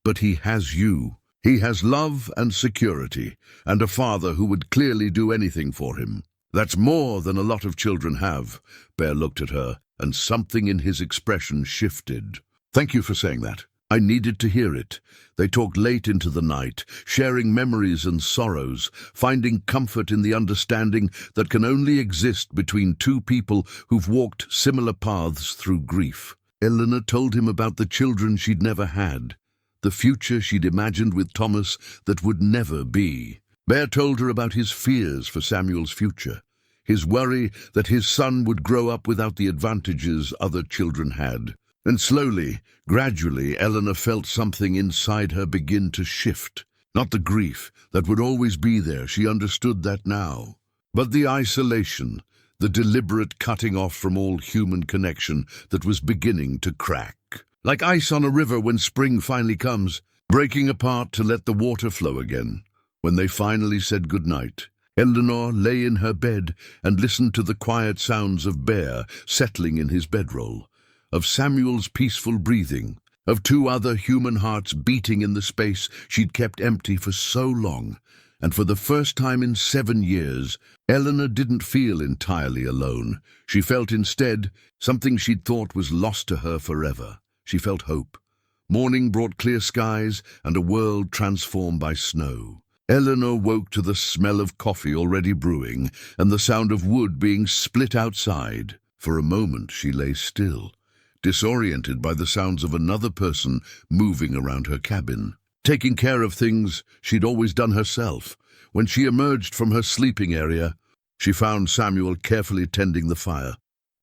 Speaker 1: But he has you. He has love and security, and a father who would clearly do anything for him. That's more than a lot of children have." Bear looked at her, and something in his expression shifted. "Thank you for saying that. I needed to hear it." They talked late into the night, sharing memories and sorrows, finding comfort in the understanding that can only exist between two people who've walked similar paths through grief. Eleanor told him about the children she'd never had, the future she'd imagined with Thomas that would never be. Bear told her about his fears for Samuel's future, his worry that his son would grow up without the advantages other children had. And slowly, gradually, Eleanor felt something inside her begin to shift. Not the grief that would always be there, she understood that now, but the isolation, the deliberate cutting off from all human connection that was beginning to crack. Like ice on a river when spring finally comes, breaking apart to let the water flow again. When they finally said goodnight, Eleanor lay in her bed and listened to the quiet sounds of Bear settling in his bedroll, of Samuel's peaceful breathing, of two other human hearts beating in the space she'd kept empty for so long. And for the first time in 7 years, Eleanor didn't feel entirely alone. She felt instead something she'd thought was lost to her forever. She felt hope. Morning brought clear skies and a world transformed by snow. Eleanor woke to the smell of coffee already brewing and the sound of wood being split outside. For a moment she lay still, disoriented by the sounds of another person moving around her cabin, taking care of things she'd always done herself. When she emerged from her sleeping area, she found Samuel carefully tending the fire,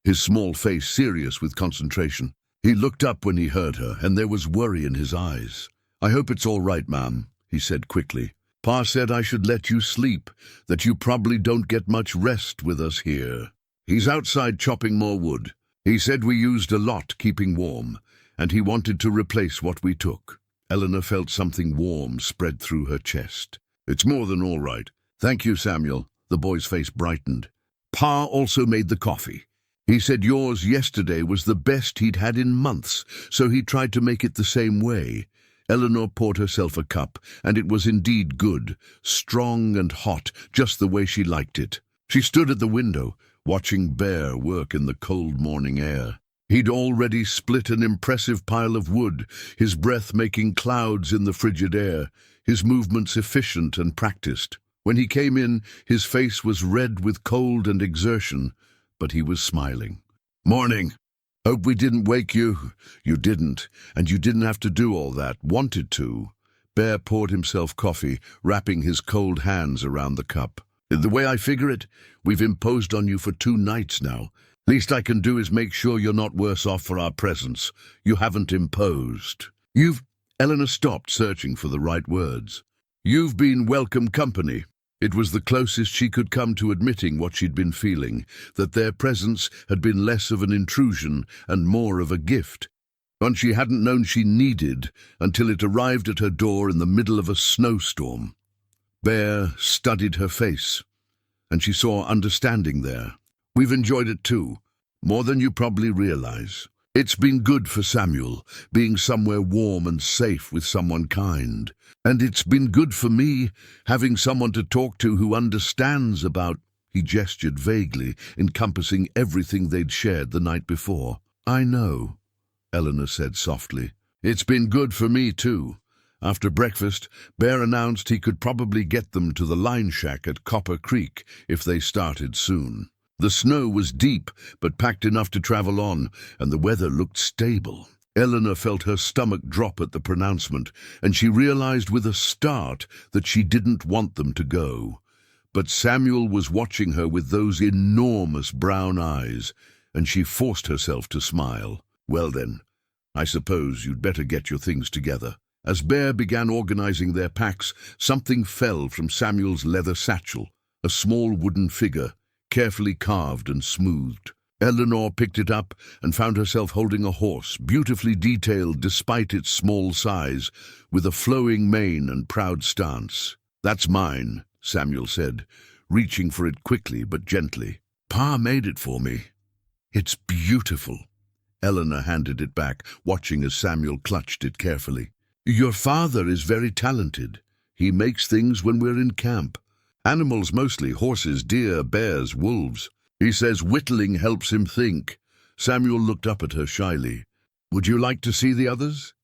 Speaker 1: his small face serious with concentration. He looked up when he heard her, and there was worry in his eyes. "I hope it's all right, ma'am," he said quickly. "Pa said I should let you sleep, that you probably don't get much rest with us here. He's outside chopping more wood. He said we used a lot keeping warm, and he wanted to replace what we took." Eleanor felt something warm spread through her chest. "It's more than all right. Thank you, Samuel." The boy's face brightened. "Pa also made the coffee. He said yours yesterday was the best he'd had in months, so he tried to make it the same way." Eleanor poured herself a cup, and it was indeed good, strong and hot, just the way she liked it. She stood at the window, watching Bear work in the cold morning air. He'd already split an impressive pile of wood, his breath making clouds in the frigid air, his movements efficient and practiced. When he came in, his face was red with cold and exertion, but he was smiling. "Morning. Hope we didn't wake you." "You didn't, and you didn't have to do all that. Wanted to." Bear poured himself coffee, wrapping his cold hands around the cup. "The way I figure it, we've imposed on you for 2 nights now. Least I can do is make sure you're not worse off for our presence. You haven't imposed. You've—" Eleanor stopped, searching for the right words. "You've been welcome company." It was the closest she could come to admitting what she'd been feeling, that their presence had been less of an intrusion and more of a gift, one she hadn't known she needed until it arrived at her door in the middle of a snowstorm. Bear studied her face, and she saw understanding there. "We've enjoyed it too, more than you probably realize. It's been good for Samuel, being somewhere warm and safe with someone kind. And it's been good for me, having someone to talk to who understands about He gestured vaguely, encompassing everything they'd shared the night before. "I know," Eleanor said softly. "It's been good for me, too." After breakfast, Bear announced he could probably get them to the line shack at Copper Creek if they started soon. The snow was deep, but packed enough to travel on, and the weather looked stable. Eleanor felt her stomach drop at the pronouncement, and she realized with a start that she didn't want them to go. But Samuel was watching her with those enormous brown eyes, and she forced herself to smile. "Well then, I suppose you'd better get your things together." As Bear began organizing their packs, something fell from Samuel's leather satchel, a small wooden figure, carefully carved and smoothed. Eleanor picked it up and found herself holding a horse, beautifully detailed despite its small size, with a flowing mane and proud stance. "That's mine," Samuel said, reaching for it quickly but gently. "Pa made it for me." "It's beautiful." Eleanor handed it back, watching as Samuel clutched it carefully. "Your father is very talented. He makes things when we're in camp. Animals mostly, horses, deer, bears, wolves. He says whittling helps him think." Samuel looked up at her shyly. "Would you like to see the others?"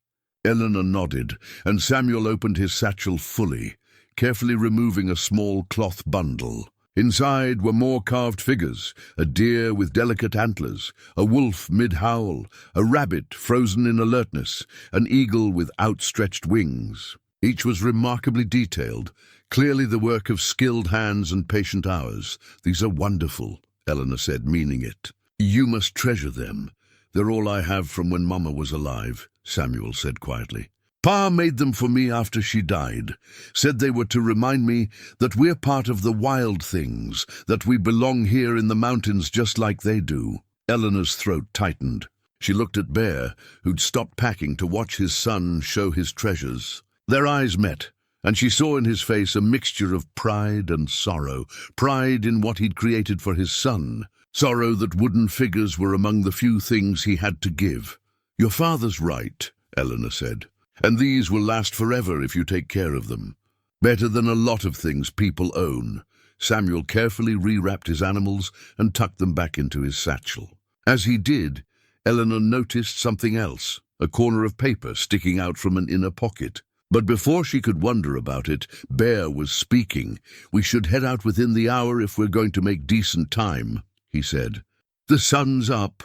Speaker 1: Eleanor nodded, and Samuel opened his satchel fully, carefully removing a small cloth bundle. Inside were more carved figures, a deer with delicate antlers, a wolf mid-howl, a rabbit frozen in alertness, an eagle with outstretched wings. Each was remarkably detailed, clearly the work of skilled hands and patient hours. "These are wonderful," Eleanor said, meaning it. "You must treasure them. They're all I have from when Mama was alive," Samuel said quietly. "Pa made them for me after she died, said they were to remind me that we're part of the wild things, that we belong here in the mountains just like they do." Eleanor's throat tightened. She looked at Bear, who'd stopped packing to watch his son show his treasures. Their eyes met, and she saw in his face a mixture of pride and sorrow, pride in what he'd created for his son, sorrow that wooden figures were among the few things he had to give. "Your father's right," Eleanor said, "and these will last forever if you take care of them. Better than a lot of things people own." Samuel carefully rewrapped his animals and tucked them back into his satchel. As he did, Eleanor noticed something else, a corner of paper sticking out from an inner pocket. But before she could wonder about it, Bear was speaking. "We should head out within the hour if we're going to make decent time," he said. "The sun's up,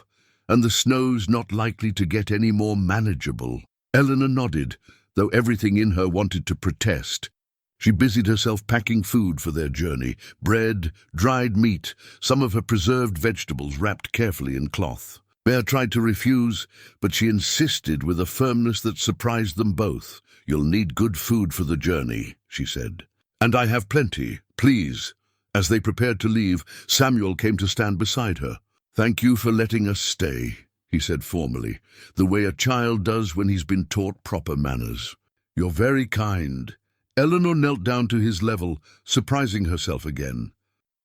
Speaker 1: and the snow's not likely to get any more manageable." Eleanor nodded, though everything in her wanted to protest. She busied herself packing food for their journey, bread, dried meat, some of her preserved vegetables wrapped carefully in cloth. Bear tried to refuse, but she insisted with a firmness that surprised them both. "You'll need good food for the journey," she said. "And I have plenty, please." As they prepared to leave, Samuel came to stand beside her. "Thank you for letting us stay," he said formally, the way a child does when he's been taught proper manners. "You're very kind." Eleanor knelt down to his level, surprising herself again.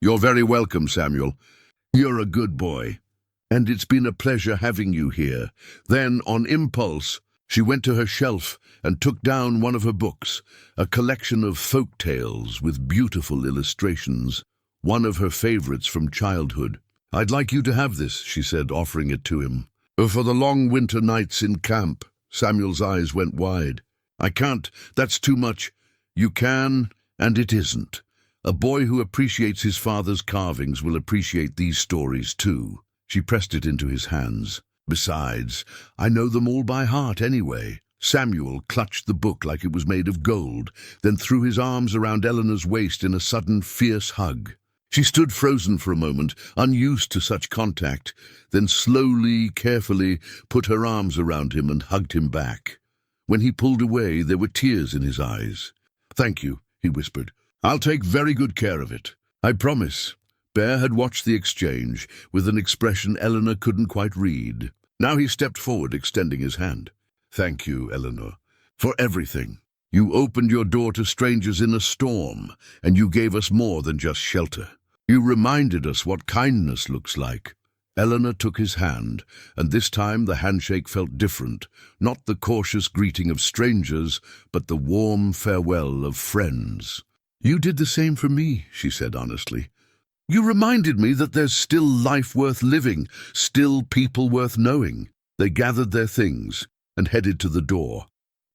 Speaker 1: "You're very welcome, Samuel. You're a good boy. And it's been a pleasure having you here." Then, on impulse, she went to her shelf and took down one of her books, a collection of folk tales with beautiful illustrations, one of her favorites from childhood. "I'd like you to have this," she said, offering it to him. "For the long winter nights in camp." Samuel's eyes went wide. "I can't, that's too much." "You can, and it isn't. A boy who appreciates his father's carvings will appreciate these stories too." She pressed it into his hands. "Besides, I know them all by heart anyway." Samuel clutched the book like it was made of gold, then threw his arms around Eleanor's waist in a sudden, fierce hug. She stood frozen for a moment, unused to such contact, then slowly, carefully put her arms around him and hugged him back. When he pulled away, there were tears in his eyes. "Thank you," he whispered. "I'll take very good care of it. I promise." Bear had watched the exchange, with an expression Eleanor couldn't quite read. Now he stepped forward, extending his hand. "Thank you, Eleanor, for everything. You opened your door to strangers in a storm, and you gave us more than just shelter. You reminded us what kindness looks like." Eleanor took his hand, and this time the handshake felt different, not the cautious greeting of strangers, but the warm farewell of friends. "You did the same for me," she said honestly. You reminded me that there's still life worth living, still people worth knowing. They gathered their things and headed to the door.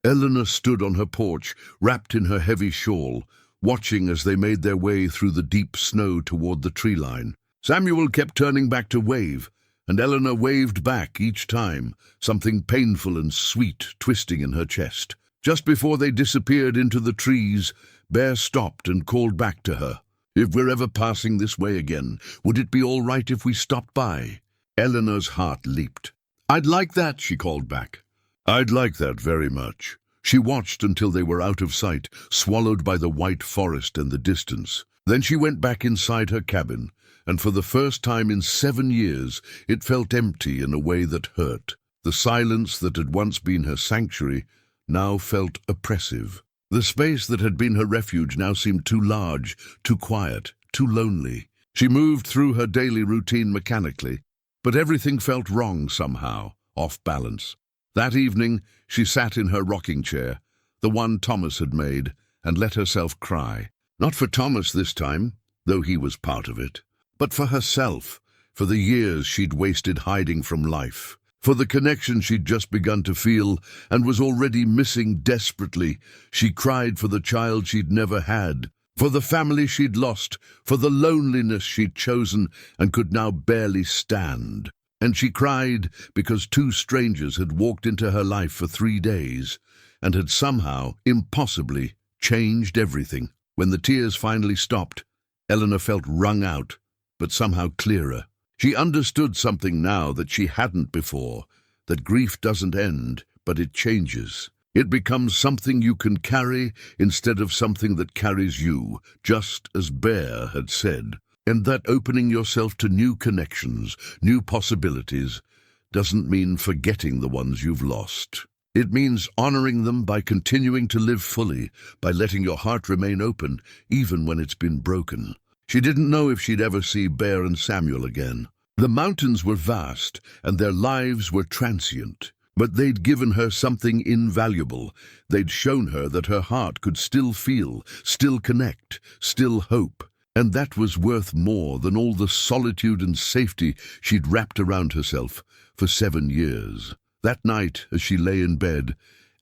Speaker 1: Eleanor stood on her porch, wrapped in her heavy shawl, watching as they made their way through the deep snow toward the tree line. Samuel kept turning back to wave, and Eleanor waved back each time, something painful and sweet twisting in her chest. Just before they disappeared into the trees, Bear stopped and called back to her. "If we're ever passing this way again, would it be all right if we stopped by?" Eleanor's heart leaped. "I'd like that," she called back. "I'd like that very much." She watched until they were out of sight, swallowed by the white forest and the distance. Then she went back inside her cabin, and for the first time in 7 years, it felt empty in a way that hurt. The silence that had once been her sanctuary now felt oppressive. The space that had been her refuge now seemed too large, too quiet, too lonely. She moved through her daily routine mechanically, but everything felt wrong somehow, off balance. That evening, she sat in her rocking chair, the one Thomas had made, and let herself cry. Not for Thomas this time, though he was part of it, but for herself, for the years she'd wasted hiding from life, for the connection she'd just begun to feel and was already missing desperately. She cried for the child she'd never had, for the family she'd lost, for the loneliness she'd chosen and could now barely stand. And she cried because 2 strangers had walked into her life for 3 days and had somehow, impossibly, changed everything. When the tears finally stopped, Eleanor felt wrung out, but somehow clearer. She understood something now that she hadn't before, that grief doesn't end, but it changes. It becomes something you can carry instead of something that carries you, just as Bear had said. And that opening yourself to new connections, new possibilities, doesn't mean forgetting the ones you've lost. It means honoring them by continuing to live fully, by letting your heart remain open, even when it's been broken. She didn't know if she'd ever see Bear and Samuel again. The mountains were vast, and their lives were transient. But they'd given her something invaluable. They'd shown her that her heart could still feel, still connect, still hope. And that was worth more than all the solitude and safety she'd wrapped around herself for 7 years. That night, as she lay in bed,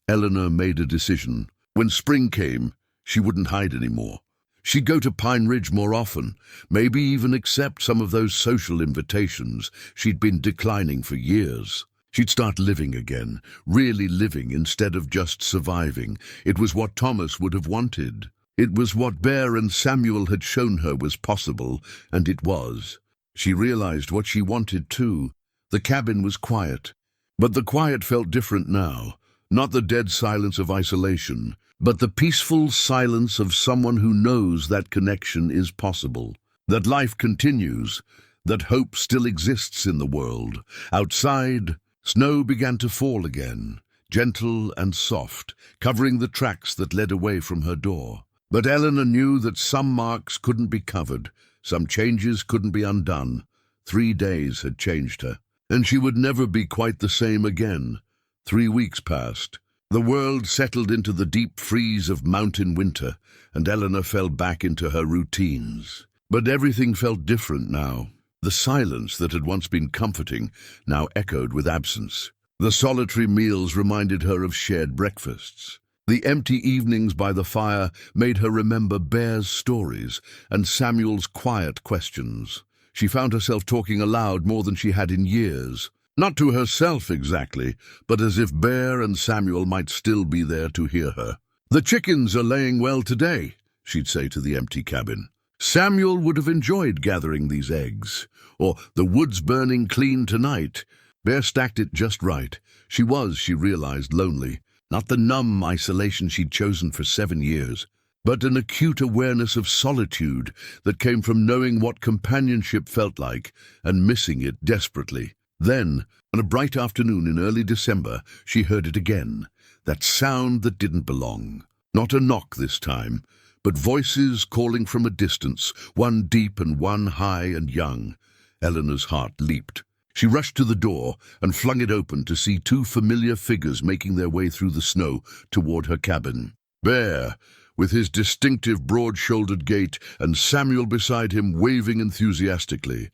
Speaker 1: Eleanor made a decision. When spring came, she wouldn't hide anymore. She'd go to Pine Ridge more often, maybe even accept some of those social invitations she'd been declining for years. She'd start living again, really living instead of just surviving. It was what Thomas would have wanted. It was what Bear and Samuel had shown her was possible, and it was. She realized what she wanted too. The cabin was quiet, but the quiet felt different now. Not the dead silence of isolation, but the peaceful silence of someone who knows that connection is possible, that life continues, that hope still exists in the world. Outside, snow began to fall again, gentle and soft, covering the tracks that led away from her door. But Eleanor knew that some marks couldn't be covered, some changes couldn't be undone. 3 days had changed her, and she would never be quite the same again. 3 weeks passed. The world settled into the deep freeze of mountain winter, and Eleanor fell back into her routines. But everything felt different now. The silence that had once been comforting now echoed with absence. The solitary meals reminded her of shared breakfasts. The empty evenings by the fire made her remember Bear's stories and Samuel's quiet questions. She found herself talking aloud more than she had in years. Not to herself exactly, but as if Bear and Samuel might still be there to hear her. "The chickens are laying well today," she'd say to the empty cabin. Samuel would have enjoyed gathering these eggs. Or, "The wood's burning clean tonight." Bear stacked it just right. She realized, lonely. Not the numb isolation she'd chosen for 7 years, but an acute awareness of solitude that came from knowing what companionship felt like and missing it desperately. Then, on a bright afternoon in early December, she heard it again, that sound that didn't belong. Not a knock this time, but voices calling from a distance, one deep and one high and young. Eleanor's heart leaped. She rushed to the door and flung it open to see 2 familiar figures making their way through the snow toward her cabin. "Bear, with his distinctive broad-shouldered gait and Samuel beside him waving enthusiastically.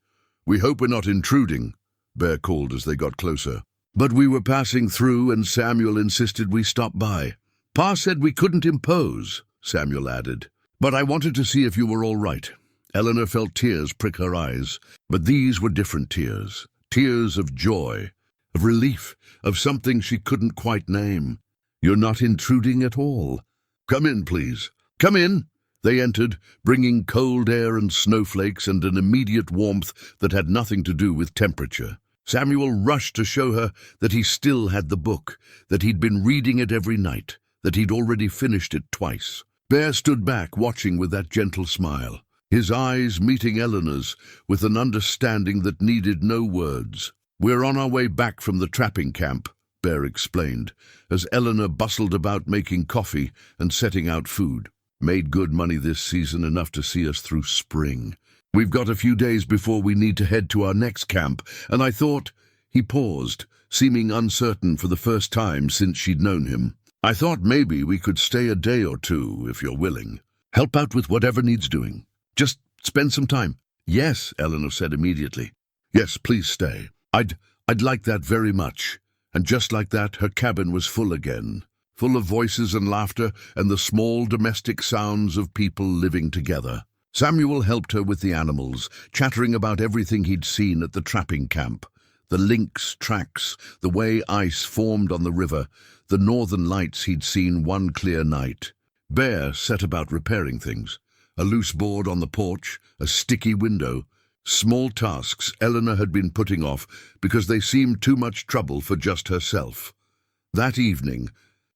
Speaker 1: "We hope we're not intruding," Bear called as they got closer. "But we were passing through and Samuel insisted we stop by." "Pa said we couldn't impose," Samuel added. "But I wanted to see if you were all right." Eleanor felt tears prick her eyes, but these were different tears. Tears of joy, of relief, of something she couldn't quite name. "You're not intruding at all. Come in, please. Come in." They entered, bringing cold air and snowflakes and an immediate warmth that had nothing to do with temperature. Samuel rushed to show her that he still had the book, that he'd been reading it every night, that he'd already finished it twice. Bear stood back, watching with that gentle smile, his eyes meeting Eleanor's with an understanding that needed no words. "We're on our way back from the trapping camp," Bear explained, as Eleanor bustled about making coffee and setting out food. "Made good money this season, enough to see us through spring. We've got a few days before we need to head to our next camp, and I thought—" He paused, seeming uncertain for the first time since she'd known him. "I thought maybe we could stay a day or two, if you're willing. Help out with whatever needs doing. Just spend some time." "Yes," Eleanor said immediately. "Yes, please stay. I'd like that very much." And just like that, her cabin was full again, full of voices and laughter and the small domestic sounds of people living together. Samuel helped her with the animals, chattering about everything he'd seen at the trapping camp. The lynx tracks, the way ice formed on the river, the northern lights he'd seen one clear night. Bear set about repairing things. A loose board on the porch, a sticky window. Small tasks Eleanor had been putting off because they seemed too much trouble for just herself. That evening,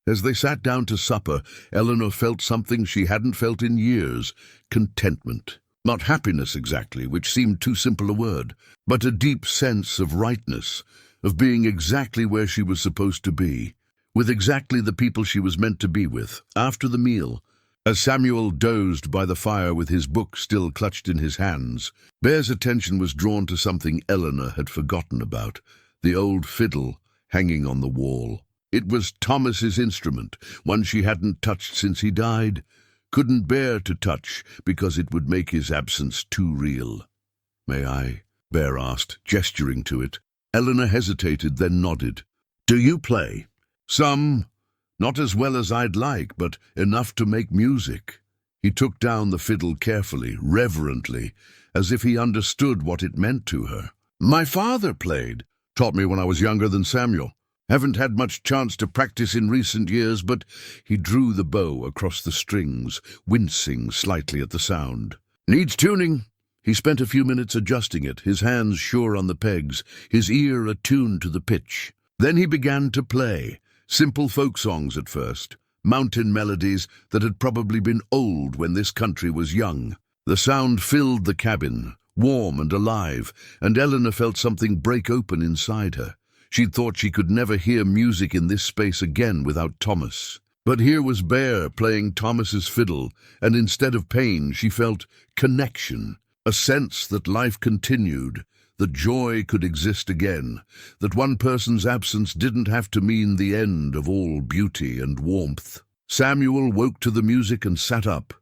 Speaker 1: as they sat down to supper, Eleanor felt something she hadn't felt in years: contentment. Not happiness exactly, which seemed too simple a word, but a deep sense of rightness, of being exactly where she was supposed to be, with exactly the people she was meant to be with. After the meal, as Samuel dozed by the fire with his book still clutched in his hands, Bear's attention was drawn to something Eleanor had forgotten about: the old fiddle hanging on the wall. It was Thomas's instrument, one she hadn't touched since he died, couldn't bear to touch because it would make his absence too real. "May I?" Bear asked, gesturing to it. Eleanor hesitated, then nodded. "Do you play?" "Some. Not as well as I'd like, but enough to make music." He took down the fiddle carefully, reverently, as if he understood what it meant to her. "My father played. Taught me when I was younger than Samuel. Haven't had much chance to practice in recent years, but—" He drew the bow across the strings, wincing slightly at the sound. "Needs tuning." He spent a few minutes adjusting it, his hands sure on the pegs, his ear attuned to the pitch. Then he began to play. Simple folk songs at first, mountain melodies that had probably been old when this country was young. The sound filled the cabin, warm and alive, and Eleanor felt something break open inside her. She'd thought she could never hear music in this space again without Thomas. But here was Bear playing Thomas's fiddle, and instead of pain she felt connection, a sense that life continued, that joy could exist again, that one person's absence didn't have to mean the end of all beauty and warmth. Samuel woke to the music and sat up,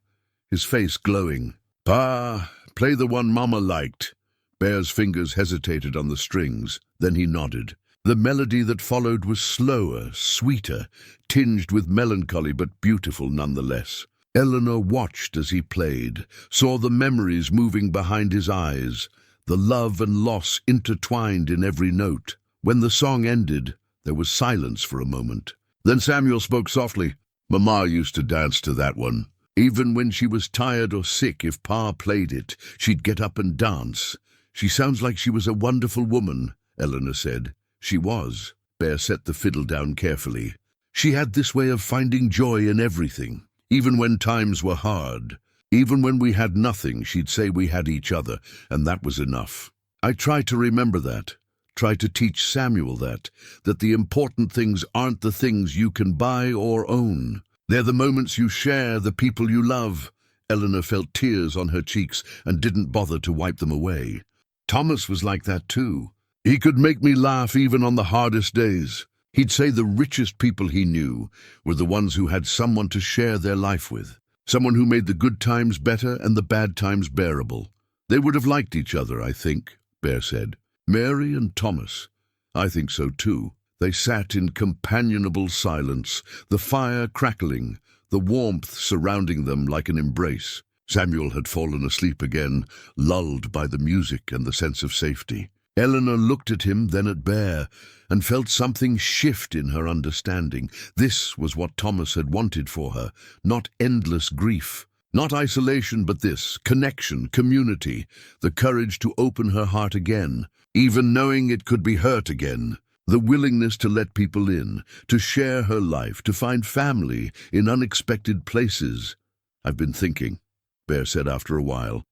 Speaker 1: his face glowing. "Pa, play the one Mama liked." Bear's fingers hesitated on the strings, then he nodded. The melody that followed was slower, sweeter, tinged with melancholy but beautiful nonetheless. Eleanor watched as he played, saw the memories moving behind his eyes, the love and loss intertwined in every note. When the song ended, there was silence for a moment. Then Samuel spoke softly. "Mama used to dance to that one. Even when she was tired or sick, if Pa played it, she'd get up and dance. She sounds like she was a wonderful woman," Eleanor said. She was. Bear set the fiddle down carefully. She had this way of finding joy in everything, even when times were hard. Even when we had nothing, she'd say we had each other, and that was enough. I try to remember that, try to teach Samuel that the important things aren't the things you can buy or own. They're the moments you share, the people you love. Eleanor felt tears on her cheeks and didn't bother to wipe them away. Thomas was like that too. He could make me laugh even on the hardest days. He'd say the richest people he knew were the ones who had someone to share their life with. Someone who made the good times better and the bad times bearable. They would have liked each other, I think, Bear said. Mary and Thomas. I think so too. They sat in companionable silence, the fire crackling, the warmth surrounding them like an embrace. Samuel had fallen asleep again, lulled by the music and the sense of safety. Eleanor looked at him, then at Bear, and felt something shift in her understanding. This was what Thomas had wanted for her, not endless grief, not isolation, but this, connection, community, the courage to open her heart again, even knowing it could be hurt again, the willingness to let people in, to share her life, to find family in unexpected places. I've been thinking, Bear said after a while,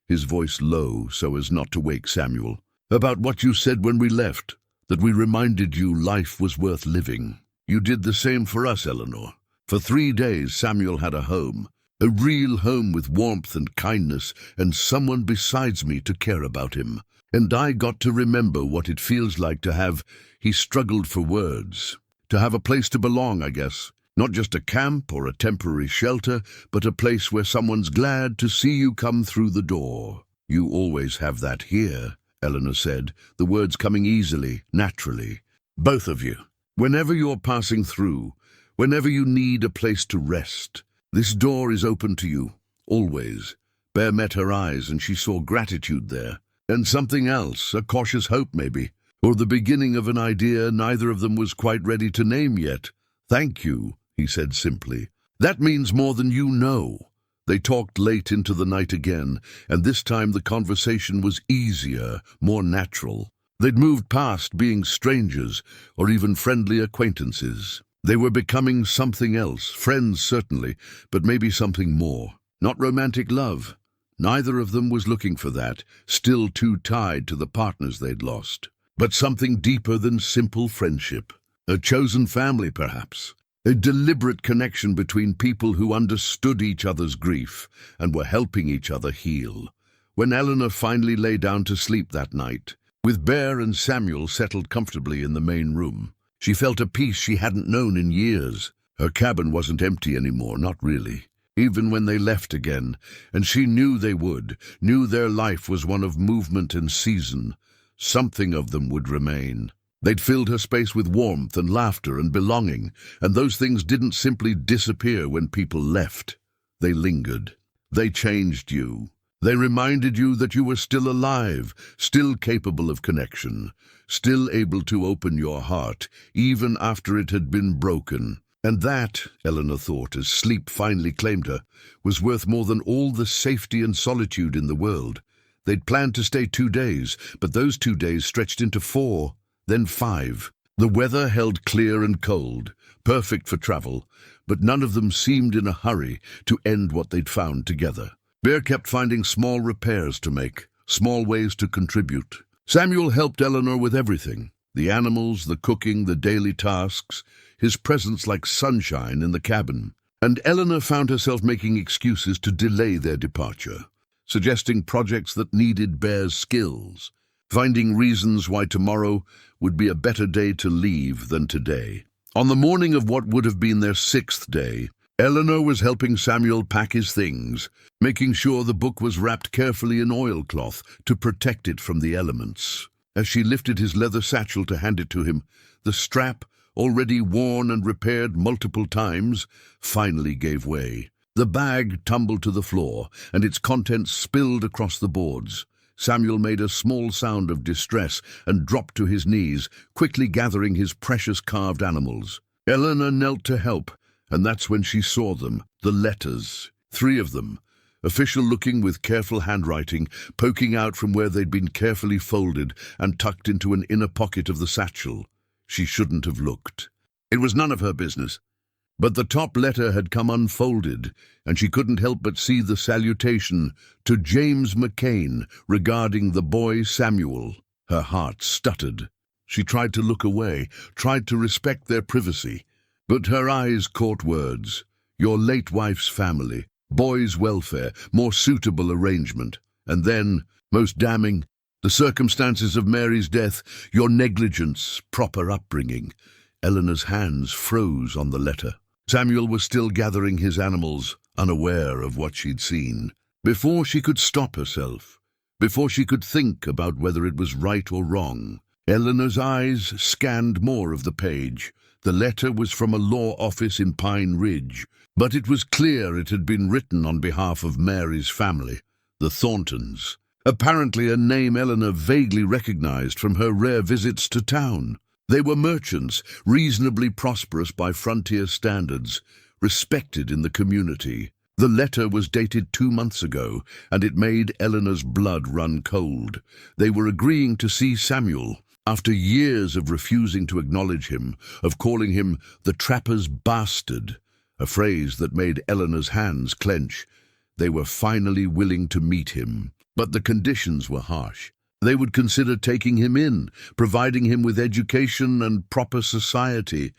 Speaker 1: his voice low so as not to wake Samuel, about what you said when we left, that we reminded you life was worth living. You did the same for us, Eleanor. For 3 days, Samuel had a home, a real home with warmth and kindness, and someone besides me to care about him. And I got to remember what it feels like to have, he struggled for words, to have a place to belong, I guess. Not just a camp or a temporary shelter, but a place where someone's glad to see you come through the door. You always have that here, Eleanor said, the words coming easily, naturally. Both of you. Whenever you're passing through, whenever you need a place to rest, this door is open to you, always. Bear met her eyes and she saw gratitude there. And something else, a cautious hope maybe, or the beginning of an idea neither of them was quite ready to name yet. Thank you, he said simply. That means more than you know. They talked late into the night again, and this time the conversation was easier, more natural. They'd moved past being strangers, or even friendly acquaintances. They were becoming something else, friends certainly, but maybe something more. Not romantic love. Neither of them was looking for that, still too tied to the partners they'd lost. But something deeper than simple friendship. A chosen family, perhaps. A deliberate connection between people who understood each other's grief and were helping each other heal. When Eleanor finally lay down to sleep that night, with Bear and Samuel settled comfortably in the main room, she felt a peace she hadn't known in years. Her cabin wasn't empty anymore, not really. Even when they left again, and she knew they would, knew their life was one of movement and season, something of them would remain. They'd filled her space with warmth and laughter and belonging, and those things didn't simply disappear when people left. They lingered. They changed you. They reminded you that you were still alive, still capable of connection, still able to open your heart, even after it had been broken. And that, Eleanor thought, as sleep finally claimed her, was worth more than all the safety and solitude in the world. They'd planned to stay 2 days, but those 2 days stretched into 4, then 5. The weather held clear and cold, perfect for travel, but none of them seemed in a hurry to end what they'd found together. Bear kept finding small repairs to make, small ways to contribute. Samuel helped Eleanor with everything, the animals, the cooking, the daily tasks, his presence like sunshine in the cabin. And Eleanor found herself making excuses to delay their departure, suggesting projects that needed Bear's skills, finding reasons why tomorrow would be a better day to leave than today. On the morning of what would have been their 6th day, Eleanor was helping Samuel pack his things, making sure the book was wrapped carefully in oilcloth to protect it from the elements. As she lifted his leather satchel to hand it to him, the strap, already worn and repaired multiple times, finally gave way. The bag tumbled to the floor, and its contents spilled across the boards. Samuel made a small sound of distress and dropped to his knees, quickly gathering his precious carved animals. Eleanor knelt to help, and that's when she saw them, the letters. 3 of them, official-looking with careful handwriting, poking out from where they'd been carefully folded and tucked into an inner pocket of the satchel. She shouldn't have looked. It was none of her business. But the top letter had come unfolded, and she couldn't help but see the salutation to James McCain regarding the boy Samuel. Her heart stuttered. She tried to look away, tried to respect their privacy, but her eyes caught words. Your late wife's family, boy's welfare, more suitable arrangement. And then, most damning, the circumstances of Mary's death, your negligence, proper upbringing. Eleanor's hands froze on the letter. Samuel was still gathering his animals, unaware of what she'd seen. Before she could stop herself, before she could think about whether it was right or wrong, Eleanor's eyes scanned more of the page. The letter was from a law office in Pine Ridge, but it was clear it had been written on behalf of Mary's family, the Thorntons. Apparently a name Eleanor vaguely recognized from her rare visits to town. They were merchants, reasonably prosperous by frontier standards, respected in the community. The letter was dated 2 months ago, and it made Eleanor's blood run cold. They were agreeing to see Samuel. After years of refusing to acknowledge him, of calling him the trapper's bastard, a phrase that made Eleanor's hands clench, they were finally willing to meet him. But the conditions were harsh. They would consider taking him in, providing him with education and proper society,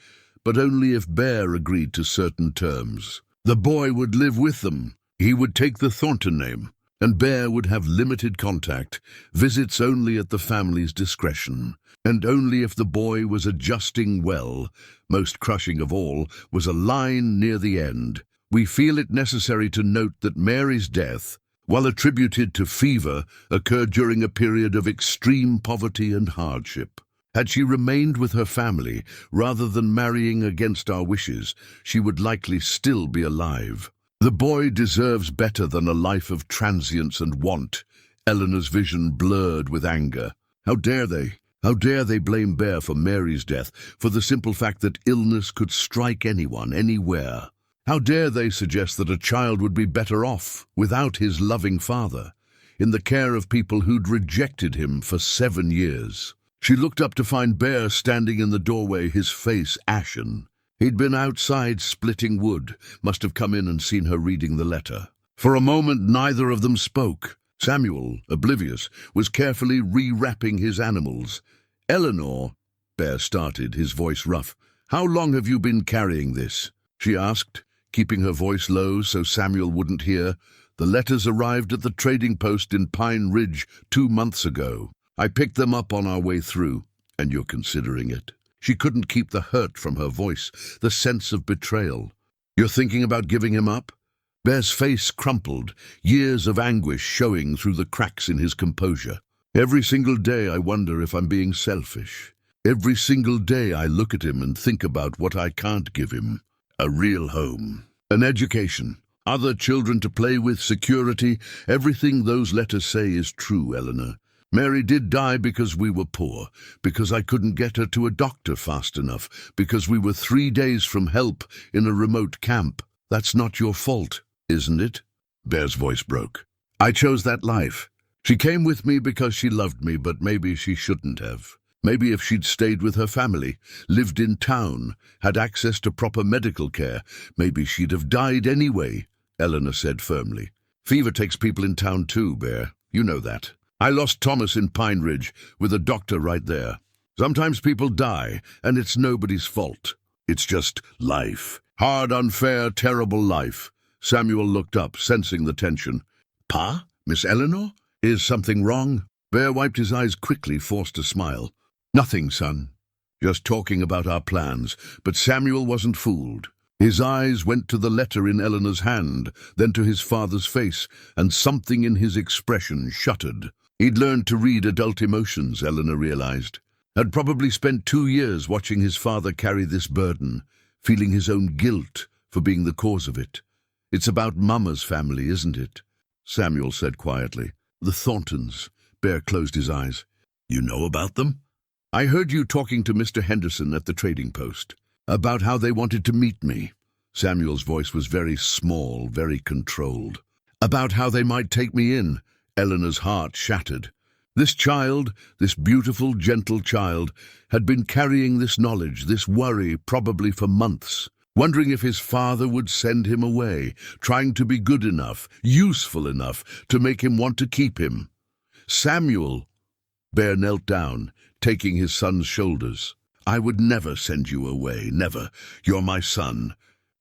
Speaker 1: but only if Bear agreed to certain terms. The boy would live with them. He would take the Thornton name, and Bear would have limited contact, visits only at the family's discretion, and only if the boy was adjusting well. Most crushing of all was a line near the end. We feel it necessary to note that Mary's death, while attributed to fever, occurred during a period of extreme poverty and hardship. Had she remained with her family, rather than marrying against our wishes, she would likely still be alive. The boy deserves better than a life of transience and want. Eleanor's vision blurred with anger. How dare they? How dare they blame Bear for Mary's death, for the simple fact that illness could strike anyone, anywhere? How dare they suggest that a child would be better off without his loving father, in the care of people who'd rejected him for 7 years? She looked up to find Bear standing in the doorway, his face ashen. He'd been outside splitting wood, must have come in and seen her reading the letter. For a moment neither of them spoke. Samuel, oblivious, was carefully rewrapping his animals. "Eleanor," Bear started, his voice rough, "how long have you been carrying this?" she asked, keeping her voice low so Samuel wouldn't hear. "The letters arrived at the trading post in Pine Ridge 2 months ago. I picked them up on our way through, and you're considering it." She couldn't keep the hurt from her voice, the sense of betrayal. "You're thinking about giving him up?" Bear's face crumpled, years of anguish showing through the cracks in his composure. "Every single day I wonder if I'm being selfish. Every single day I look at him and think about what I can't give him. A real home, an education, other children to play with, security. Everything those letters say is true, Eleanor. Mary did die because we were poor, because I couldn't get her to a doctor fast enough, because we were 3 days from help in a remote camp. That's not your fault, isn't it?" Bear's voice broke. "I chose that life. She came with me because she loved me, but maybe she shouldn't have. Maybe if she'd stayed with her family, lived in town, had access to proper medical care, maybe she'd have died anyway," Eleanor said firmly. "Fever takes people in town too, Bear. You know that. I lost Thomas in Pine Ridge, with a doctor right there. Sometimes people die, and it's nobody's fault. It's just life. Hard, unfair, terrible life." Samuel looked up, sensing the tension. "Pa? Miss Eleanor? Is something wrong?" Bear wiped his eyes quickly, forced a smile. "Nothing, son. Just talking about our plans." But Samuel wasn't fooled. His eyes went to the letter in Eleanor's hand, then to his father's face, and something in his expression shuddered. He'd learned to read adult emotions, Eleanor realized. Had probably spent 2 years watching his father carry this burden, feeling his own guilt for being the cause of it. "It's about Mama's family, isn't it?" Samuel said quietly. "The Thorntons." Bear closed his eyes. "You know about them?" "I heard you talking to Mr. Henderson at the trading post, about how they wanted to meet me." Samuel's voice was very small, very controlled. "About how they might take me in." Eleanor's heart shattered. This child, this beautiful, gentle child, had been carrying this knowledge, this worry, probably for months, wondering if his father would send him away, trying to be good enough, useful enough, to make him want to keep him. "Samuel," Bear knelt down, taking his son's shoulders. "I would never send you away, never. You're my son,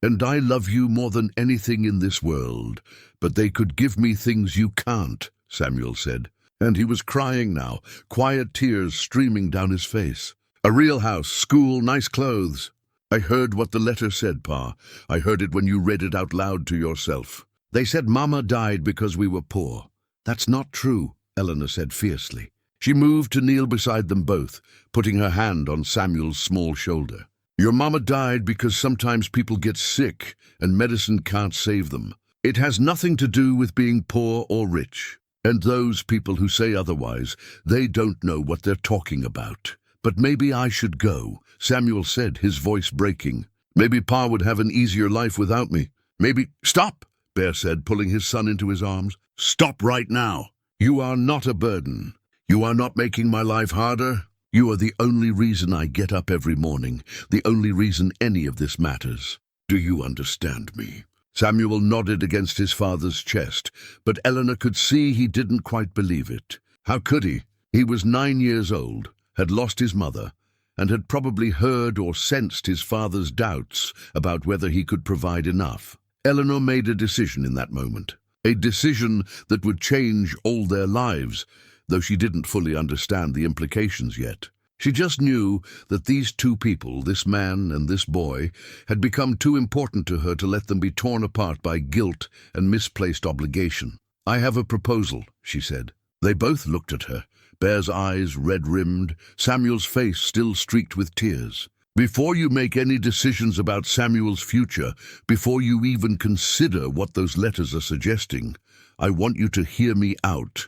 Speaker 1: and I love you more than anything in this world. But they could give me things you can't," Samuel said. And he was crying now, quiet tears streaming down his face. "A real house, school, nice clothes. I heard what the letter said, Pa. I heard it when you read it out loud to yourself. They said Mama died because we were poor. That's not true, Eleanor said fiercely. She moved to kneel beside them both, putting her hand on Samuel's small shoulder. Your mama died because sometimes people get sick and medicine can't save them. It has nothing to do with being poor or rich. And those people who say otherwise, they don't know what they're talking about. But maybe I should go, Samuel said, his voice breaking. Maybe Pa would have an easier life without me. Maybe— Stop, Bear said, pulling his son into his arms. Stop right now. You are not a burden. You are not making my life harder. You are the only reason I get up every morning, the only reason any of this matters. Do you understand me? Samuel nodded against his father's chest, but Eleanor could see he didn't quite believe it. How could he? He was 9 years old, had lost his mother, and had probably heard or sensed his father's doubts about whether he could provide enough. Eleanor made a decision in that moment, a decision that would change all their lives, though she didn't fully understand the implications yet. She just knew that these two people, this man and this boy, had become too important to her to let them be torn apart by guilt and misplaced obligation. I have a proposal, she said. They both looked at her, Bear's eyes red-rimmed, Samuel's face still streaked with tears. Before you make any decisions about Samuel's future, before you even consider what those letters are suggesting, I want you to hear me out.